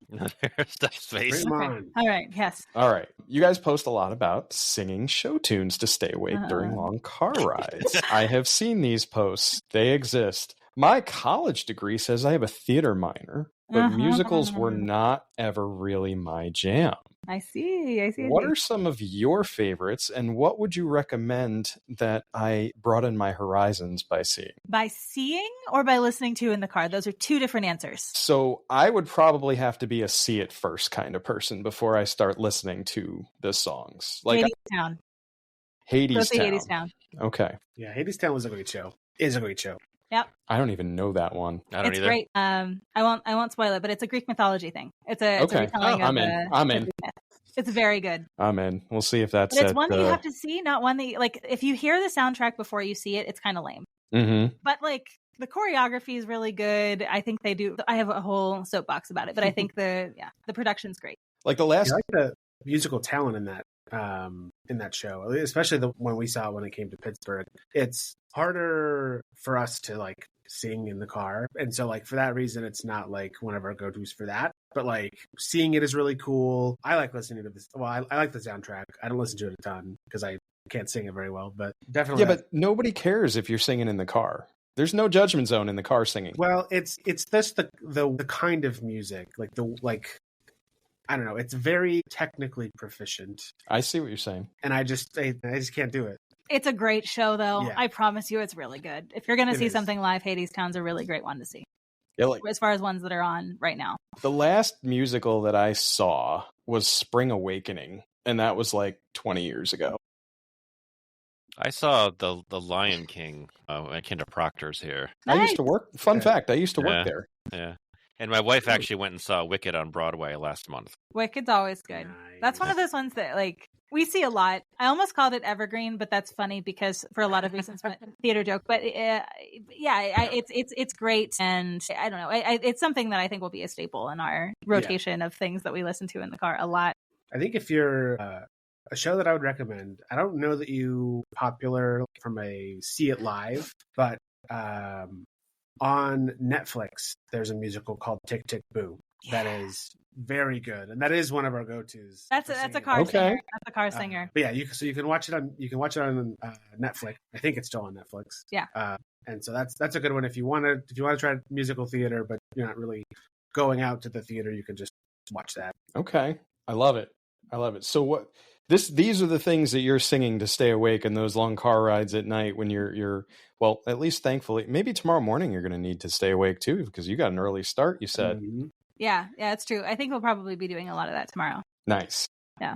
Space. Okay. All right. Yes. All right. You guys post a lot about singing show tunes to stay awake during long car rides. I have seen these posts. They exist. My college degree says I have a theater minor, but musicals were not ever really my jam. I see. What are some of your favorites, and what would you recommend that I broaden my horizons by seeing? By seeing or by listening to in the car? Those are two different answers. So I would probably have to be a see it first kind of person before I start listening to the songs. Like Hadestown. Hadestown. Okay. Yeah, Hadestown was a great show. Is a great show. Yep. I don't even know that one. I don't it's either. Great. I won't spoil it, but it's a Greek mythology thing. It's a retelling of I'm in. It's very good. I'm in. We'll see if that's But it's one that you have to see, not one that like if you hear the soundtrack before you see it, it's kind of lame. Mm-hmm. But like the choreography is really good. I think they do. I have a whole soapbox about it, but I think the production's great. Like the last, I like the musical talent in that show, especially the one we saw when it came to Pittsburgh. It's harder for us to like sing in the car, and so like for that reason, it's not like one of our go-tos for that. But like seeing it is really cool. I like listening to this. Well, I like the soundtrack. I don't listen to it a ton because I can't sing it very well, but definitely. Yeah, but nobody cares if you're singing in the car. There's no judgment zone in the car singing. Well, it's just the kind of music, like I don't know. It's very technically proficient. I see what you're saying. And I just can't do it. It's a great show, though. Yeah. I promise you it's really good. If you're going to see something live, Hadestown's a really great one to see. Yeah, like, as far as ones that are on right now. The last musical that I saw was Spring Awakening, and that was like 20 years ago. I saw the Lion King when I came to Proctor's here. Nice. I used to work. Fun fact, I used to work there. Yeah. And my wife actually went and saw Wicked on Broadway last month. Wicked's always good. Nice. That's one of those ones that, like, we see a lot. I almost called it evergreen, but that's funny because for a lot of reasons, theater joke. But it's great, and I don't know. It's something that I think will be a staple in our rotation of things that we listen to in the car a lot. I think if you're a show that I would recommend, I don't know that you popular from a see it live, but on Netflix there's a musical called Tick Tick Boom that is very good, and that is one of our go-tos. That's a car singer. That's a car singer. But yeah, you can watch it on Netflix. I think it's still on Netflix. Yeah. And so that's a good one if you want to try musical theater, but you're not really going out to the theater. You can just watch that. Okay, I love it. So what? These are the things that you're singing to stay awake in those long car rides at night when you're well, at least thankfully, maybe tomorrow morning you're going to need to stay awake too because you got an early start. You said. Mm-hmm. Yeah, it's true. I think we'll probably be doing a lot of that tomorrow. Nice. Yeah.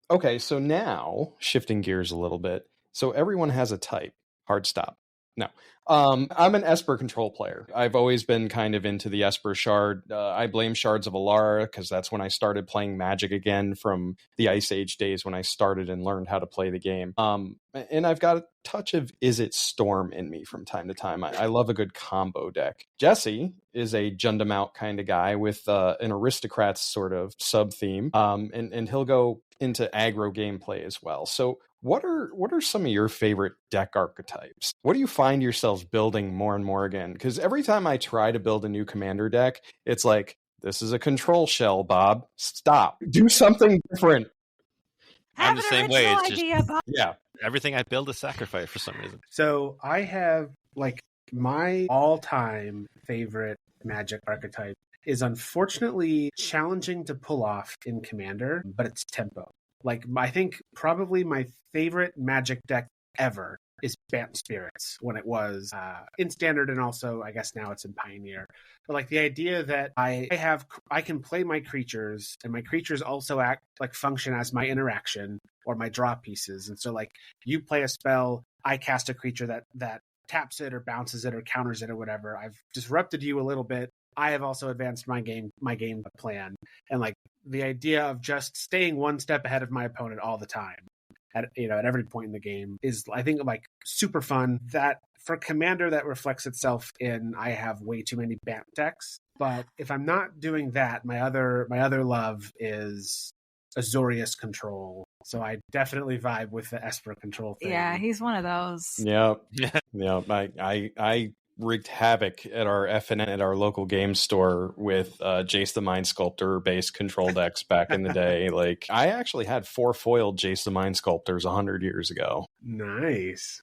Okay, so now shifting gears a little bit. So everyone has a type. Hard stop. No. I'm an Esper control player. I've always been kind of into the Esper shard. I blame Shards of Alara because that's when I started playing Magic again from the Ice Age days when I started and learned how to play the game. And I've got a touch of Izzet Storm in me from time to time. I love a good combo deck. Jesse is a Jundamount kind of guy with an Aristocrats sort of sub-theme. And he'll go into aggro gameplay as well. So what are some of your favorite deck archetypes? What do you find yourselves building more and more again? Because every time I try to build a new commander deck, it's like, this is a control shell, Bob. Stop. Do something different. I'm the same way. It's just, Bob. Yeah. Everything I build is sacrifice for some reason. So I have my all-time favorite Magic archetype is unfortunately challenging to pull off in Commander, but it's Tempo. I think probably my favorite Magic deck ever is Bant Spirits when it was in Standard, and also I guess now it's in Pioneer. But the idea that I can play my creatures, and my creatures also function as my interaction or my draw pieces. And so you play a spell, I cast a creature that taps it or bounces it or counters it or whatever. I've disrupted you a little bit. I have also advanced my game plan, and the idea of just staying one step ahead of my opponent all the time at every point in the game is, I think, super fun. That for Commander, that reflects itself in I have way too many Bant decks. But if I'm not doing that, my other love is Azorius Control. So I definitely vibe with the Esper Control thing. Yeah, he's one of those. Yep. Yeah. I wreaked havoc at our FNN at our local game store with Jace the Mind Sculptor based control decks back in the day. I actually had 4 foiled Jace the Mind Sculptors 100 years ago. Nice.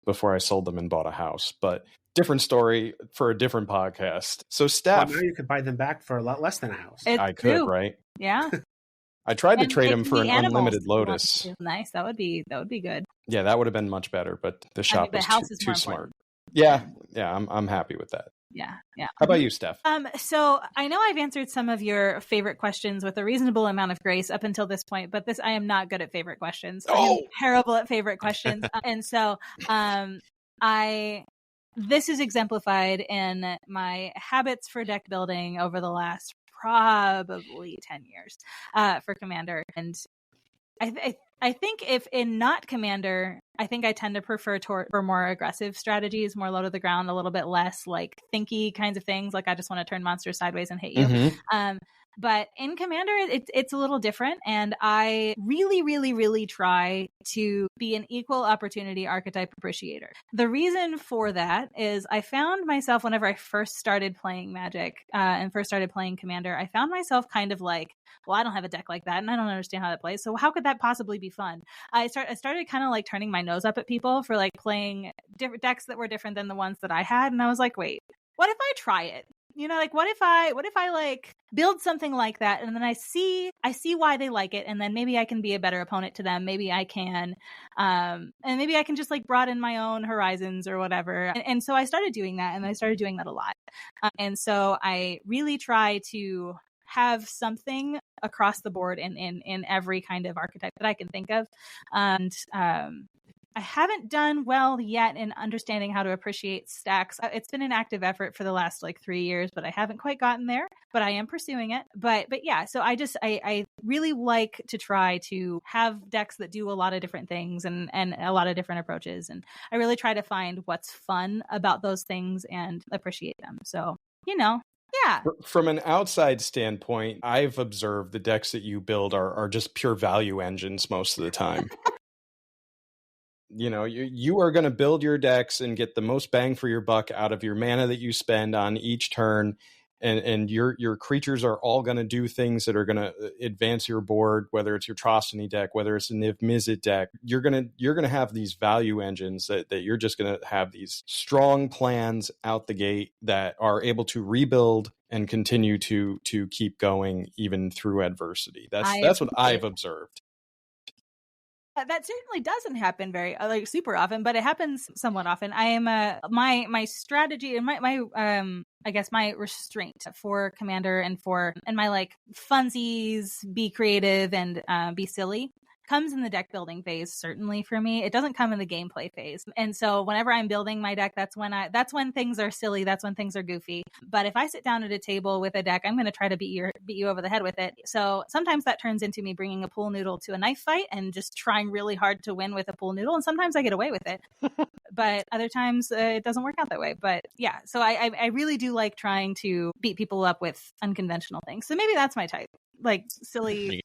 Before I sold them and bought a house, but different story for a different podcast. So Steph, now you could buy them back for a lot less than a house. I could, right? Yeah. I tried to trade them for an unlimited Lotus. Nice. That would be good. Yeah, that would have been much better, but the shop was too smart. Yeah, I'm happy with that. Yeah. How about you, Steph? So I know I've answered some of your favorite questions with a reasonable amount of grace up until this point, but I am not good at favorite questions. I am terrible at favorite questions. And so this is exemplified in my habits for deck building over the last probably 10 years for Commander. And I think if in not Commander, I think I tend to prefer for more aggressive strategies, more low to the ground, a little bit less thinky kinds of things. I just want to turn monsters sideways and hit you. Mm-hmm. But in Commander, it's a little different. And I really, really, really try to be an equal opportunity archetype appreciator. The reason for that is I found myself, whenever I first started playing Magic and first started playing Commander, I found myself kind of like, well, I don't have a deck like that and I don't understand how that plays. So how could that possibly be fun? I started kind of like turning my nose up at people for like playing different decks that were different than the ones that I had. And I was like, wait, what if I try it? Like what if I like build something like that and then I see why they like it, and then maybe I can be a better opponent to them. Maybe I can and maybe I can just like broaden my own horizons or whatever. And so I started doing that, and I started doing that a lot. And so I really try to have something across the board in every kind of archetype that I can think of. And I haven't done well yet in understanding how to appreciate stacks. It's been an active effort for the last like 3 years, but I haven't quite gotten there, but I am pursuing it. But yeah, so I really like to try to have decks that do a lot of different things and a lot of different approaches. And I really try to find what's fun about those things and appreciate them. So, yeah. From an outside standpoint, I've observed the decks that you build are just pure value engines most of the time. You are going to build your decks and get the most bang for your buck out of your mana that you spend on each turn, and your creatures are all going to do things that are going to advance your board, whether it's your Trostany deck, whether it's a Niv Mizzet deck. You're going to have these value engines that you're just going to have these strong plans out the gate that are able to rebuild and continue to keep going even through adversity. That's what I've observed. That certainly doesn't happen very super often, but it happens somewhat often. I am my strategy and my I guess my restraint for Commander and my like funsies, be creative and be silly, comes in the deck building phase. Certainly for me, it doesn't come in the gameplay phase. And so whenever I'm building my deck, that's when things are silly, that's when things are goofy. But if I sit down at a table with a deck, I'm going to try to beat you over the head with it. So sometimes that turns into me bringing a pool noodle to a knife fight and just trying really hard to win with a pool noodle, and sometimes I get away with it. But other times it doesn't work out that way. But yeah, so I really do like trying to beat people up with unconventional things. So maybe that's my type, like silly,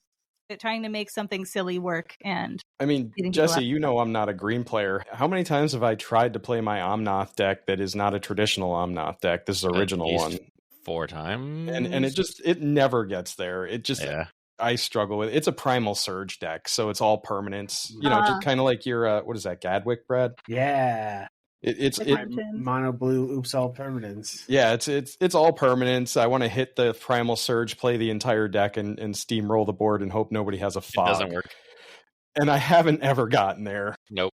trying to make something silly work. And I mean, Jesse, I'm not a green player. How many times have I tried to play my Omnath deck that is not a traditional Omnath deck? This is the original one. 4 times. And it never gets there. I struggle with it. It's a Primal Surge deck, so it's all permanents. Just kind of like your what is that, Gadwick, Brad? Yeah. It's mono blue, oops, all permanents. Yeah, it's all permanents. I want to hit the Primal Surge, play the entire deck, and steamroll the board and hope nobody has a fog. It doesn't work. And I haven't ever gotten there. Nope.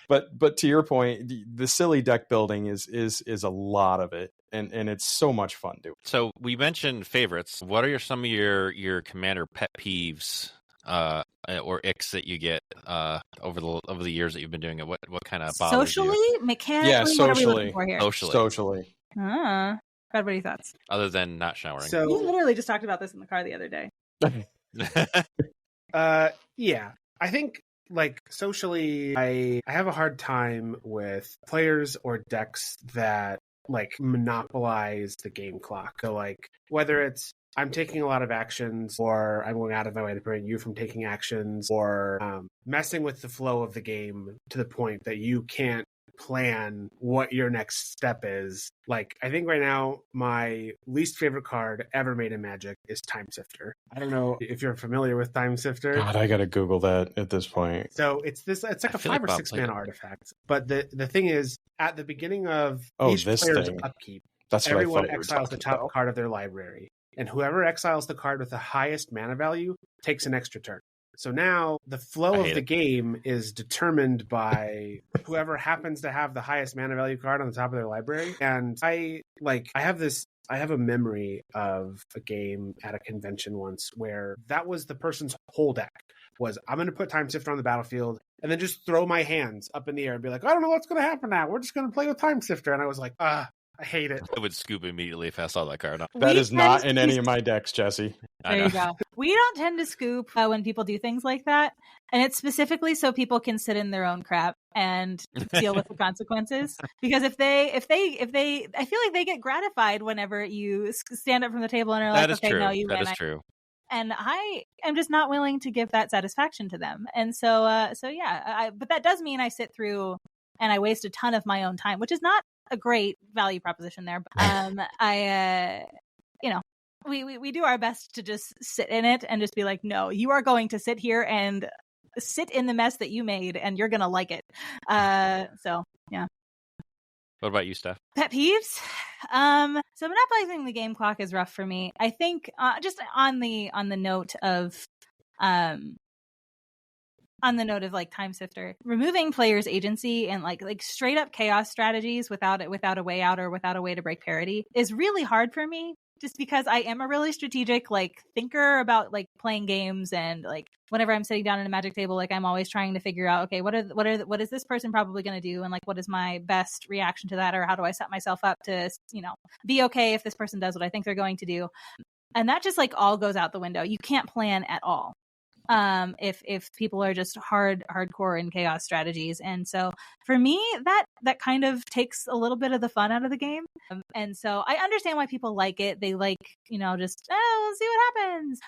But to your point, the silly deck building is a lot of it, and it's so much fun doing. So we mentioned favorites. What are some of your Commander pet peeves? Or icks that you get over the years that you've been doing it? What kind of bothers socially, you? Mechanically, yeah, socially, what are we looking for here? Socially. Brad, what are your thoughts? Other than not showering. So we literally just talked about this in the car the other day. Yeah, I think like socially, I have a hard time with players or decks that like monopolize the game clock. So like whether it's I'm taking a lot of actions, or I'm going out of my way to prevent you from taking actions, or messing with the flow of the game to the point that you can't plan what your next step is. Like, I think right now, my least favorite card ever made in Magic is Time Sifter. I don't know if you're familiar with Time Sifter. God, I gotta Google that at this point. So it's like a 5 or 6 mana artifact. But the thing is, at the beginning of each player's upkeep, everyone exiles the top card of their library. And whoever exiles the card with the highest mana value takes an extra turn. So now the flow of the game is determined by whoever happens to have the highest mana value card on the top of their library. And I have a memory of a game at a convention once where that was the person's whole deck was, I'm going to put Time Sifter on the battlefield and then just throw my hands up in the air and be like, I don't know what's going to happen now. We're just going to play with Time Sifter. And I was like, I I hate it. I would scoop immediately if I saw that card. That is not in any of my decks, Jesse. There you go. We don't tend to scoop when people do things like that. And it's specifically so people can sit in their own crap and deal with the consequences. Because if they, I feel like they get gratified whenever you stand up from the table and are like, okay, no, you win. That is true. And I am just not willing to give that satisfaction to them. And so yeah, but that does mean I sit through and I waste a ton of my own time, which is not a great value proposition there. But we do our best to just sit in it and just be like, no, you are going to sit here and sit in the mess that you made and you're going to like it. So yeah. What about you, Steph? Pet peeves? So monopolizing the game clock is rough for me. I think just on the note of like Time Sifter, removing players' agency and like straight up chaos strategies without a way out or without a way to break parity is really hard for me. Just because I am a really strategic thinker about playing games, and whenever I'm sitting down at a Magic table, I'm always trying to figure out, okay, what is this person probably going to do, and what is my best reaction to that, or how do I set myself up to be okay if this person does what I think they're going to do, and that just all goes out the window. You can't plan at all if people are just hardcore in chaos strategies. And so for me, that kind of takes a little bit of the fun out of the game. And so I understand why people like it. They just, we'll see what happens.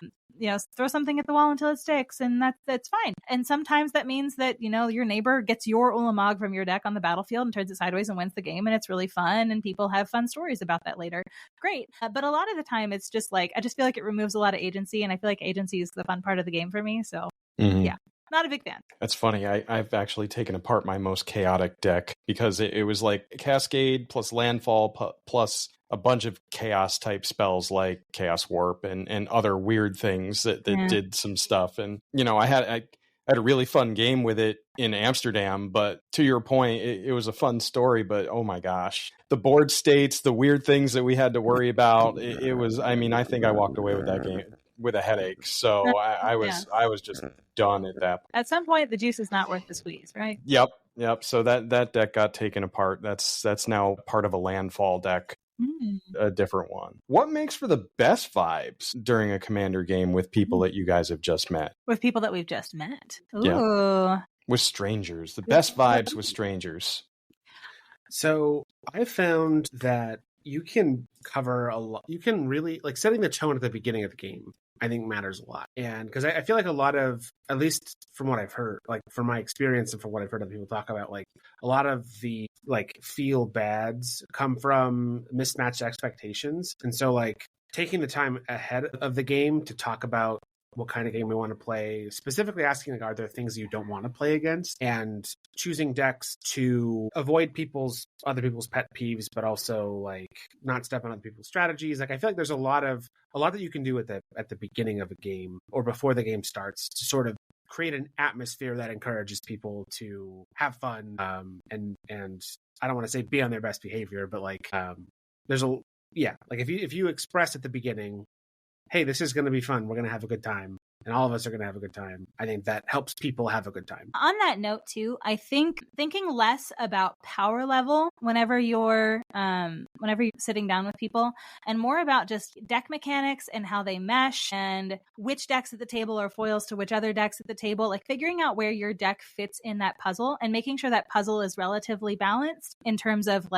Throw something at the wall until it sticks, and that's fine. And sometimes that means that, your neighbor gets your Ulamog from your deck on the battlefield and turns it sideways and wins the game, and it's really fun, and people have fun stories about that later. Great. But a lot of the time it's just I just feel like it removes a lot of agency, and I feel like agency is the fun part of the game for me. So yeah, not a big fan. That's funny. I've actually taken apart my most chaotic deck because it was Cascade plus Landfall plus a bunch of chaos type spells like Chaos Warp and other weird things that did some stuff. And, I had a really fun game with it in Amsterdam, but to your point, it was a fun story, but oh my gosh, the board states, the weird things that we had to worry about. It was, I think I walked away with that game with a headache. So I was just done at that point. At some point, the juice is not worth the squeeze, right? Yep. So that deck got taken apart. That's now part of a Landfall deck. A different one. What makes for the best vibes during a Commander game with people that you guys have just met? With people that we've just met. Ooh. Yeah. With strangers. The best vibes with strangers. So I found that you can cover a lot. You can really setting the tone at the beginning of the game, I think matters a lot. And because I feel like a lot of, at least from what I've heard, from my experience and from what I've heard other people talk about, a lot of the feel bads come from mismatched expectations. And so taking the time ahead of the game to talk about what kind of game we want to play, specifically asking are there things you don't want to play against, and choosing decks to avoid other people's pet peeves, but also not step on other people's strategies. I feel like there's a lot that you can do at the beginning of a game or before the game starts to sort of create an atmosphere that encourages people to have fun and I don't want to say be on their best behavior, but if you express at the beginning, hey, this is going to be fun, we're going to have a good time, and all of us are going to have a good time, I think that helps people have a good time. On that note too, I think thinking less about power level whenever you're sitting down with people, and more about just deck mechanics and how they mesh, and which decks at the table are foils to which other decks at the table, figuring out where your deck fits in that puzzle and making sure that puzzle is relatively balanced in terms of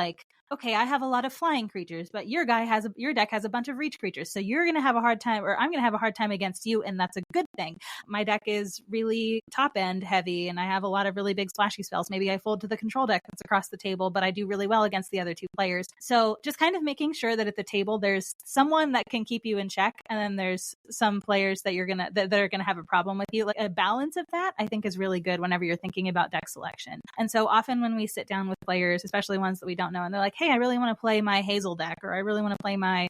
okay, I have a lot of flying creatures, but your deck has a bunch of reach creatures. So you're going to have a hard time, or I'm going to have a hard time against you. And that's a good thing. My deck is really top end heavy, and I have a lot of really big splashy spells. Maybe I fold to the control deck that's across the table, but I do really well against the other two players. So just kind of making sure that at the table, there's someone that can keep you in check. And then there's some players that that are going to have a problem with you. A balance of that, I think, is really good whenever you're thinking about deck selection. And so often when we sit down with players, especially ones that we don't know, and they're like, hey, I really want to play my Hazel deck, or I really want to play my,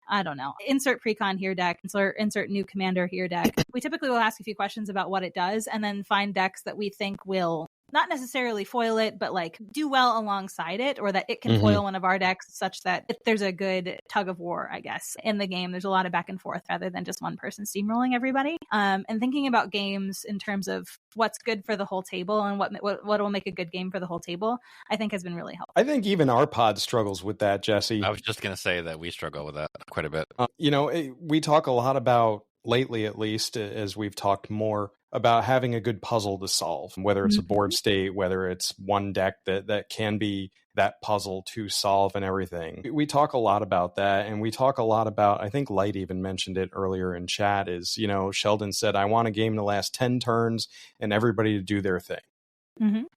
I don't know, insert precon here deck, insert new commander here deck. We typically will ask a few questions about what it does, and then find decks that we think will not necessarily foil it, but like do well alongside it, or that it can foil one of our decks, such that if there's a good tug of war, I guess, in the game, there's a lot of back and forth rather than just one person steamrolling everybody. And thinking about games in terms of what's good for the whole table and what will make a good game for the whole table, I think has been really helpful. I think even our pod struggles with that, Jesse. I was just going to say that we struggle with that quite a bit. We talk a lot about, lately at least, as we've talked more, about having a good puzzle to solve, whether it's a board state, whether it's one deck that can be that puzzle to solve and everything. We talk a lot about that, and we talk a lot about, I think Light even mentioned it earlier in chat, is, Sheldon said, I want a game to last 10 turns and everybody to do their thing.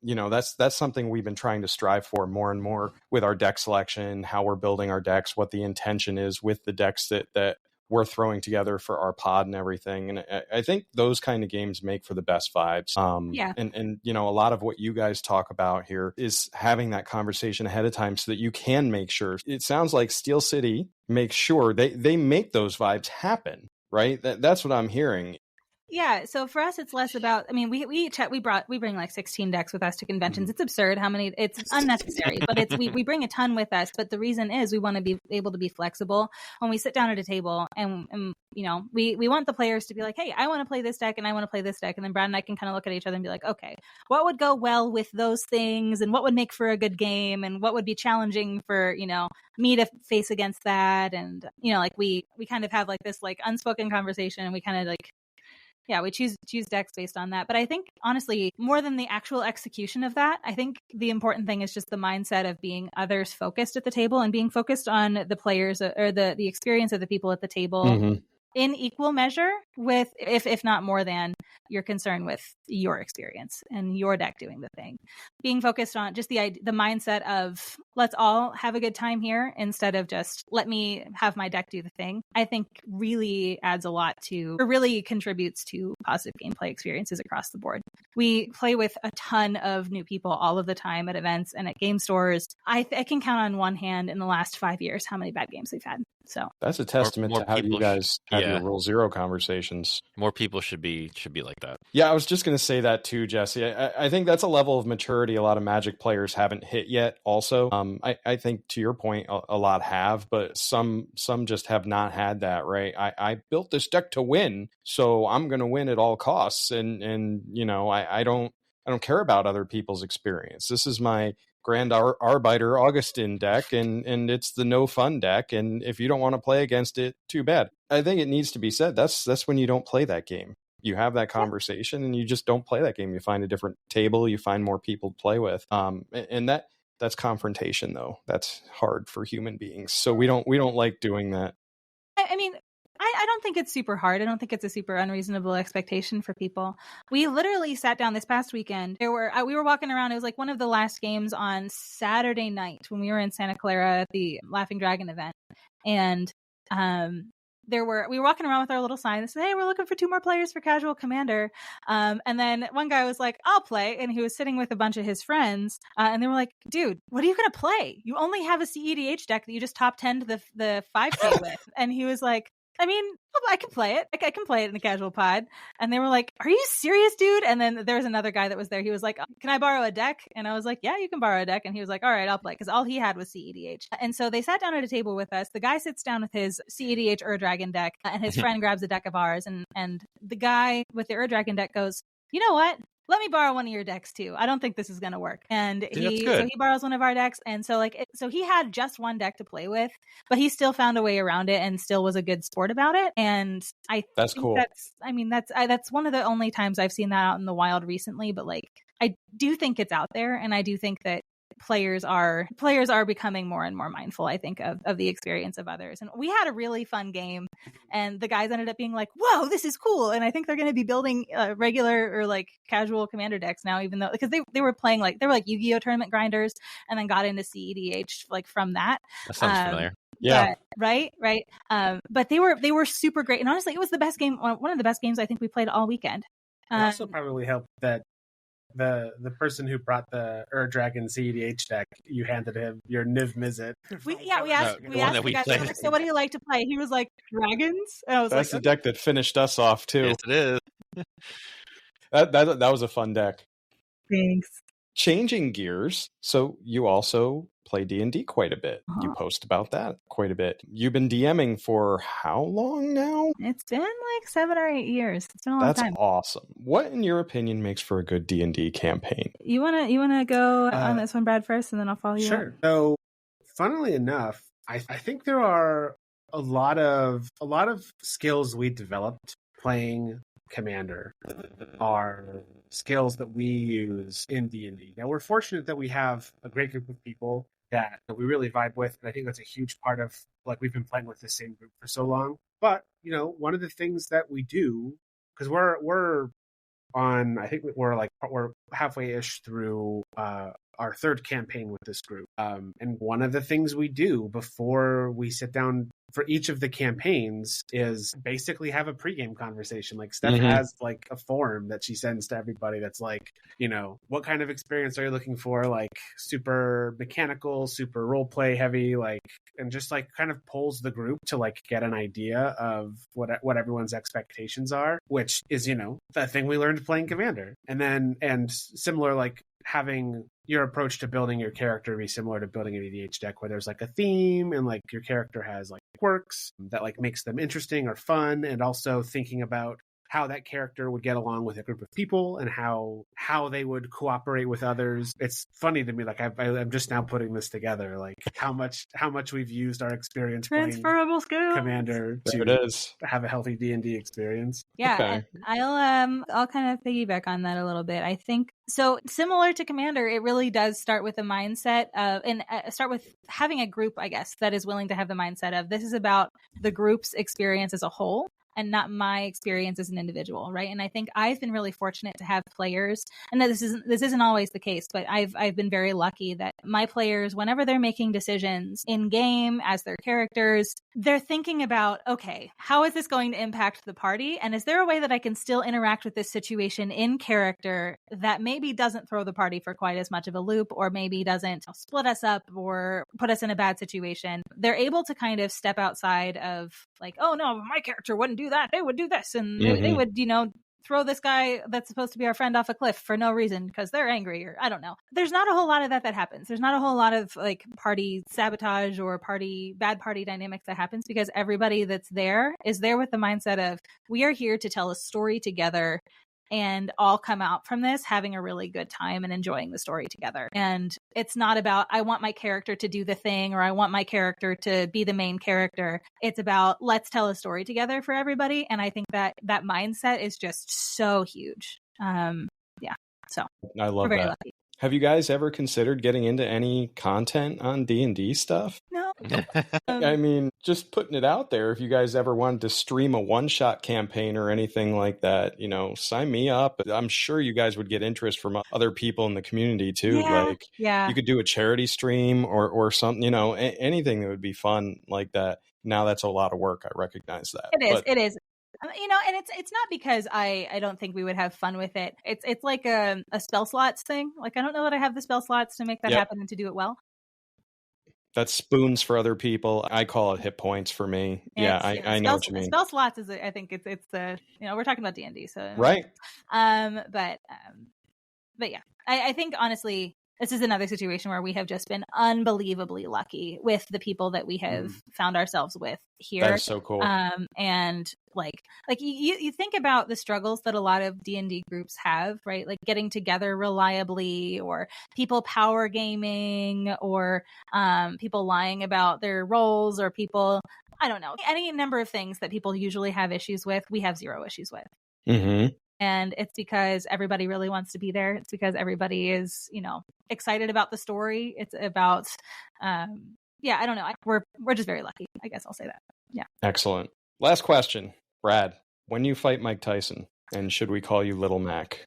That's something we've been trying to strive for more and more with our deck selection, how we're building our decks, what the intention is with the decks that we're throwing together for our pod and everything. And I think those kind of games make for the best vibes. And a lot of what you guys talk about here is having that conversation ahead of time so that you can make sure. It sounds like Steel City makes sure they make those vibes happen, right? That's what I'm hearing. Yeah, so for us, it's less about. I mean, we bring like 16 decks with us to conventions. It's absurd how many. It's unnecessary, but we bring a ton with us. But the reason is we want to be able to be flexible when we sit down at a table, and we want the players to be like, hey, I want to play this deck, and I want to play this deck, and then Brad and I can kind of look at each other and be like, okay, what would go well with those things, and what would make for a good game, and what would be challenging for me to face against that, and like we kind of have like this like unspoken conversation, and we kind of like. Yeah, we choose decks based on that. But I think, honestly, more than the actual execution of that, I think the important thing is just the mindset of being others focused at the table and being focused on the players or the experience of the people at the table in equal measure with, if not more than, your concern with your experience and your deck doing the thing. Being focused on just the mindset of let's all have a good time here instead of just let me have my deck do the thing, I think really adds a lot to, or really contributes to positive gameplay experiences across the board. We play with a ton of new people all of the time at events and at game stores. I can count on one hand in the last 5 years how many bad games we've had. So that's a testament to how you guys have your Rule Zero conversations. More people should be like that. Yeah, I was just going to say that too, Jesse. I think that's a level of maturity a lot of Magic players haven't hit yet. Also, I think to your point, a lot have, but some just have not had that. Right? I built this deck to win, so I'm going to win at all costs, and I don't care about other people's experience. This is my Grand Arbiter Augustin deck, and it's the no fun deck, and if you don't want to play against it, too bad. I think it needs to be said that's when you don't play that game. You have that conversation and you just don't play that game. You find a different table, you find more people to play with, and that's confrontation, though. That's hard for human beings, so we don't like doing that. I mean, I don't think it's super hard. I don't think it's a super unreasonable expectation for people. We literally sat down this past weekend. We were walking around. It was like one of the last games on Saturday night when we were in Santa Clara at the Laughing Dragon event. And we were walking around with our little sign that said, hey, we're looking for 2 more players for Casual Commander. And then one guy was like, I'll play. And he was sitting with a bunch of his friends. And they were like, dude, what are you going to play? You only have a CEDH deck that you just top 10 to the 5K with. And he was like, I mean, I can play it. I can play it in the casual pod. And they were like, are you serious, dude? And then there was another guy that was there. He was like, can I borrow a deck? And I was like, yeah, you can borrow a deck. And he was like, all right, I'll play. Because all he had was CEDH. And so they sat down at a table with us. The guy sits down with his CEDH Ur-Dragon deck. And his friend grabs a deck of ours. And the guy with the Ur-Dragon deck goes, you know what? Let me borrow one of your decks too. I don't think this is going to work. And he borrows one of our decks. And so so he had just one deck to play with, but he still found a way around it and still was a good sport about it. And that's cool. That's one of the only times I've seen that out in the wild recently, but like, I do think it's out there. And I do think that players are becoming more and more mindful, I think, of the experience of others. And we had a really fun game, and the guys ended up being like, whoa, this is cool. And I think they're going to be building regular or like casual commander decks now, even though, because they were playing like, they were like Yu-Gi-Oh tournament grinders and then got into CEDH like from that. That sounds familiar. Yeah. Right. But they were super great. And honestly, it was the best game, one of the best games I think we played all weekend. It also probably helped that the person who brought the Ur-Dragon CEDH deck, you handed him your Niv Mizzet. We asked the guy, so what do you like to play? He was like, dragons? And I was That's the deck that finished us off too. Yes, it is. That was a fun deck. Thanks. Changing gears, so you also play D&D quite a bit. You post about that quite a bit. You've been DMing for how long now? It's been like 7 or 8 years. It's been a long time. That's awesome. What, in your opinion, makes for a good D&D campaign? You wanna go on this one, Brad, first, and then I'll follow you. Sure. So, funnily enough, I think there are a lot of skills we developed playing Commander are skills that we use in D&D. Now, we're fortunate that we have a great group of people that we really vibe with, and I think that's a huge part of, like, we've been playing with the same group for so long. But, you know, one of the things that we do, because we're on, I think we're halfway-ish through our third campaign with this group. And one of the things we do before we sit down for each of the campaigns is basically have a pregame conversation. Like Steph has like a form that she sends to everybody that's like, you know, what kind of experience are you looking for? Like super mechanical, super role play heavy, like, and just like kind of polls the group to like get an idea of what everyone's expectations are, which is, you know, the thing we learned playing Commander. And similar, like having your approach to building your character be similar to building an EDH deck where there's like a theme and like your character has like quirks that like makes them interesting or fun, and also thinking about how that character would get along with a group of people and how they would cooperate with others. It's funny to me, like I'm just now putting this together, like how much we've used our experience transferable skills Commander to have a healthy D&D experience. Yeah, okay. I'll kind of piggyback on that a little bit. I think so. Similar to Commander, it really does start with a mindset of, and start with having a group, I guess, that is willing to have the mindset of this is about the group's experience as a whole, and not my experience as an individual, right? And I think I've been really fortunate to have players, and this isn't always the case, but I've been very lucky that my players, whenever they're making decisions in game as their characters, they're thinking about, okay, how is this going to impact the party? And is there a way that I can still interact with this situation in character that maybe doesn't throw the party for quite as much of a loop, or maybe doesn't split us up or put us in a bad situation? They're able to kind of step outside of like, oh no, my character wouldn't do that. They would do this. And they would, you know, throw this guy that's supposed to be our friend off a cliff for no reason because they're angry, or I don't know. There's not a whole lot of that happens. There's not a whole lot of like party sabotage or bad party dynamics that happens, because everybody that's there is there with the mindset of we are here to tell a story together and all come out from this having a really good time and enjoying the story together. And it's not about, I want my character to do the thing, or I want my character to be the main character. It's about, let's tell a story together for everybody. And I think that mindset is just so huge. So I love that. Lucky. Have you guys ever considered getting into any content on D&D stuff? No. I mean, just putting it out there. If you guys ever wanted to stream a one-shot campaign or anything like that, you know, sign me up. I'm sure you guys would get interest from other people in the community too. You could do a charity stream or something, you know, anything that would be fun like that. Now that's a lot of work. I recognize that. It is. You know, and it's not because I don't think we would have fun with it. It's like a spell slots thing. Like, I don't know that I have the spell slots to make that happen and to do it well. That's spoons for other people. I call it hit points for me. I know what you mean. Spell slots is, I think it's the, you know, we're talking about D&D, so right. But yeah, I think honestly, this is another situation where we have just been unbelievably lucky with the people that we have found ourselves with here. That is so cool. And like you think about the struggles that a lot of D&D groups have, right? Like getting together reliably, or people power gaming, or people lying about their roles, or people, I don't know, any number of things that people usually have issues with. We have zero issues with. Mm-hmm. And it's because everybody really wants to be there. It's because everybody is, you know, excited about the story. It's about, I don't know. We're just very lucky. I guess I'll say that. Yeah. Excellent. Last question, Brad. When you fight Mike Tyson, and should we call you Little Mac?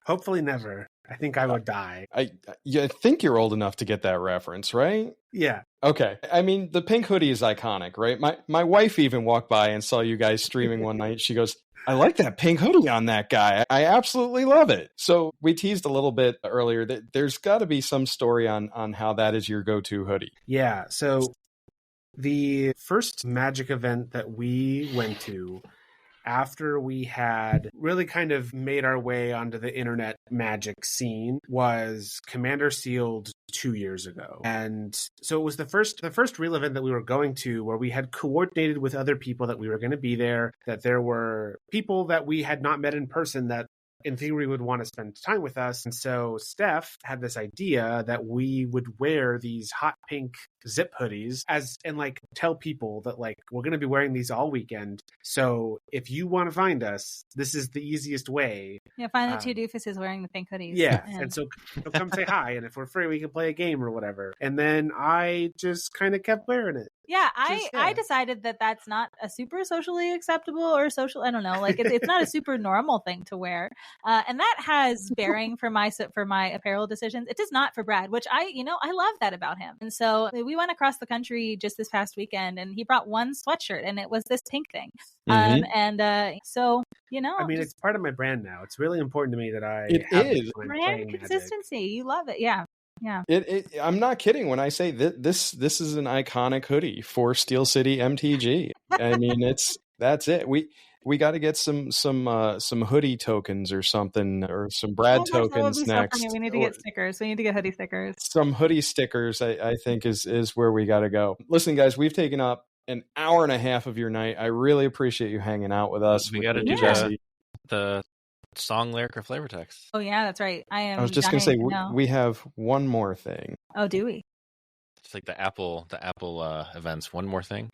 Hopefully never. I think I would die. I think you're old enough to get that reference, right? Yeah. Okay. I mean, the pink hoodie is iconic, right? My wife even walked by and saw you guys streaming one night. She goes, I like that pink hoodie on that guy. I absolutely love it. So we teased a little bit earlier that there's got to be some story on how that is your go-to hoodie. Yeah. So the first Magic event that we went to, after we had really kind of made our way onto the internet Magic scene was Commander Sealed 2 years ago. And so it was the first real event that we were going to where we had coordinated with other people that we were going to be there, that there were people that we had not met in person that in theory would want to spend time with us. And so Steph had this idea that we would wear these hot pink zip hoodies and like tell people that like we're going to be wearing these all weekend. So if you want to find us, this is the easiest way. Yeah, find the two doofuses wearing the pink hoodies. Yeah, and so come say hi, and if we're free, we can play a game or whatever. And then I just kind of kept wearing it. Yeah, I decided that that's not a super socially acceptable or social. I don't know, like it's not a super normal thing to wear, and that has bearing for my apparel decisions. It does not for Brad, which I love that about him. And so we went across the country just this past weekend, and he brought one sweatshirt, and it was this pink thing. So I mean, it's part of my brand now. It's really important to me that it is brand consistency. Magic. You love it, yeah. Yeah, I'm not kidding when I say that this is an iconic hoodie for Steel City MTG. I mean, that's it. We got to get some hoodie tokens or something, or some Brad tokens next. We need to get stickers. We need to get hoodie stickers. Some hoodie stickers, I think, is where we got to go. Listen, guys, we've taken up an hour and a half of your night. I really appreciate you hanging out with us. We got to do the song, lyric, or flavor text. Oh yeah, that's right. I was just gonna say we have one more thing. Oh, do we? It's like the Apple events. One more thing,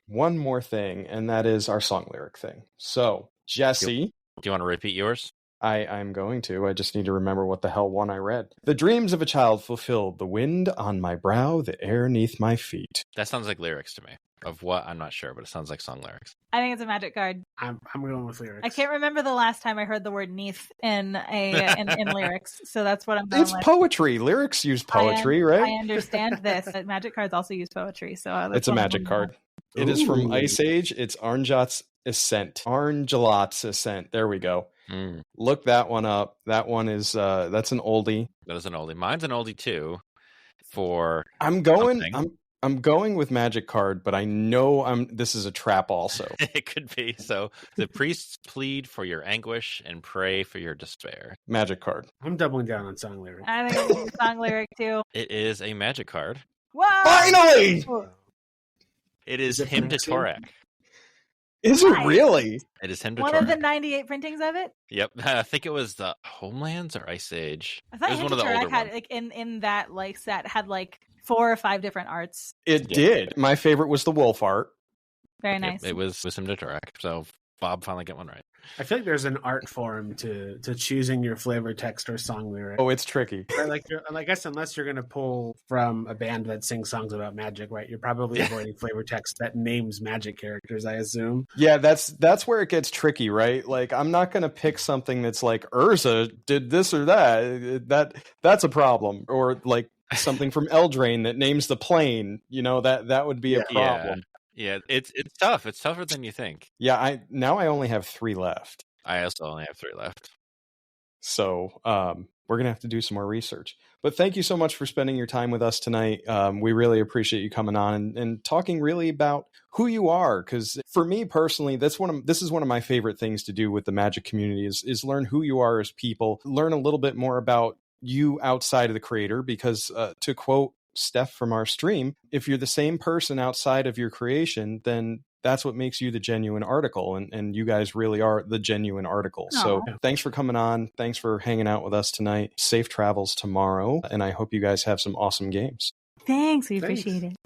and that is our song lyric thing. So Jesse, do you want to repeat yours? I'm going to. I just need to remember what the hell one I read. The dreams of a child fulfilled, the wind on my brow, the air neath my feet. That sounds like lyrics to me. Of what? I'm not sure, but it sounds like song lyrics. I think it's a Magic card. I'm going with lyrics. I can't remember the last time I heard the word neath in lyrics, so that's what I'm going with. It's poetry. Lyrics use poetry, right? I understand this. But Magic cards also use poetry, so it's a Magic card. It is from Ice Age. It's Arnjot's Ascent. Arnjot's Ascent. There we go. Look that one up. That one is that's an oldie. That is an oldie. Mine's an oldie too. I'm going with Magic card, but I know this is a trap also. It could be. So the priests plead for your anguish and pray for your despair. Magic card. I'm doubling down on song lyric. I think it's a song lyric too. It is a Magic card. Whoa! Finally! It is Hymn to Torak. Is it really? It is Hymn to One Torak. of the 98 printings of it? Yep. I think it was the Homelands or Ice Age. I thought it was Hymn one to of the Torak older had ones. like in that like set had like 4 or 5 different arts. It did. My favorite was the wolf art. Very nice. It was Hymn to Torak. So Bob finally got one right. I feel like there's an art form to choosing your flavor text or song lyric. Oh, it's tricky. I guess unless you're going to pull from a band that sings songs about magic, right? You're probably avoiding flavor text that names magic characters, I assume. Yeah, that's where it gets tricky, right? Like, I'm not going to pick something that's like Urza did this or that. That's a problem. Or like something from Eldraine that names the plane. That would be a problem. Yeah, it's tough. It's tougher than you think. Yeah, I only have 3 left. I also only have 3 left. So we're going to have to do some more research. But thank you so much for spending your time with us tonight. We really appreciate you coming on and talking really about who you are. Because for me personally, this is one of my favorite things to do with the Magic community is learn who you are as people, learn a little bit more about you outside of the creator. Because to quote Steph from our stream, if you're the same person outside of your creation, then that's what makes you the genuine article, and you guys really are the genuine article. Aww. So thanks for coming on. Thanks for hanging out with us tonight. Safe travels tomorrow, and I hope you guys have some awesome games. Thanks. We appreciate it.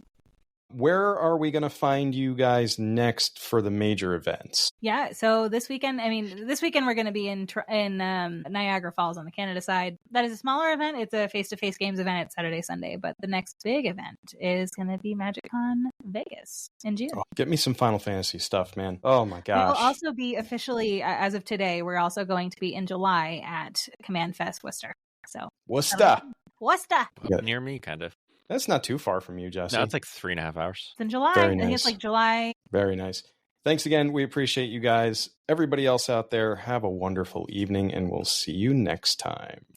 Where are we going to find you guys next for the major events? Yeah, so this weekend we're going to be in Niagara Falls on the Canada side. That is a smaller event. It's a face-to-face games event. It's Saturday, Sunday. But the next big event is going to be MagicCon Vegas in June. Oh, get me some Final Fantasy stuff, man. Oh my gosh. We'll also be officially, as of today, we're also going to be in July at Command Fest Worcester. So Worcester. Near me, kind of. That's not too far from you, Jesse. No, it's like 3.5 hours. It's in July. Very I think nice. it's like July. Very nice. Thanks again. We appreciate you guys. Everybody else out there, have a wonderful evening, and we'll see you next time.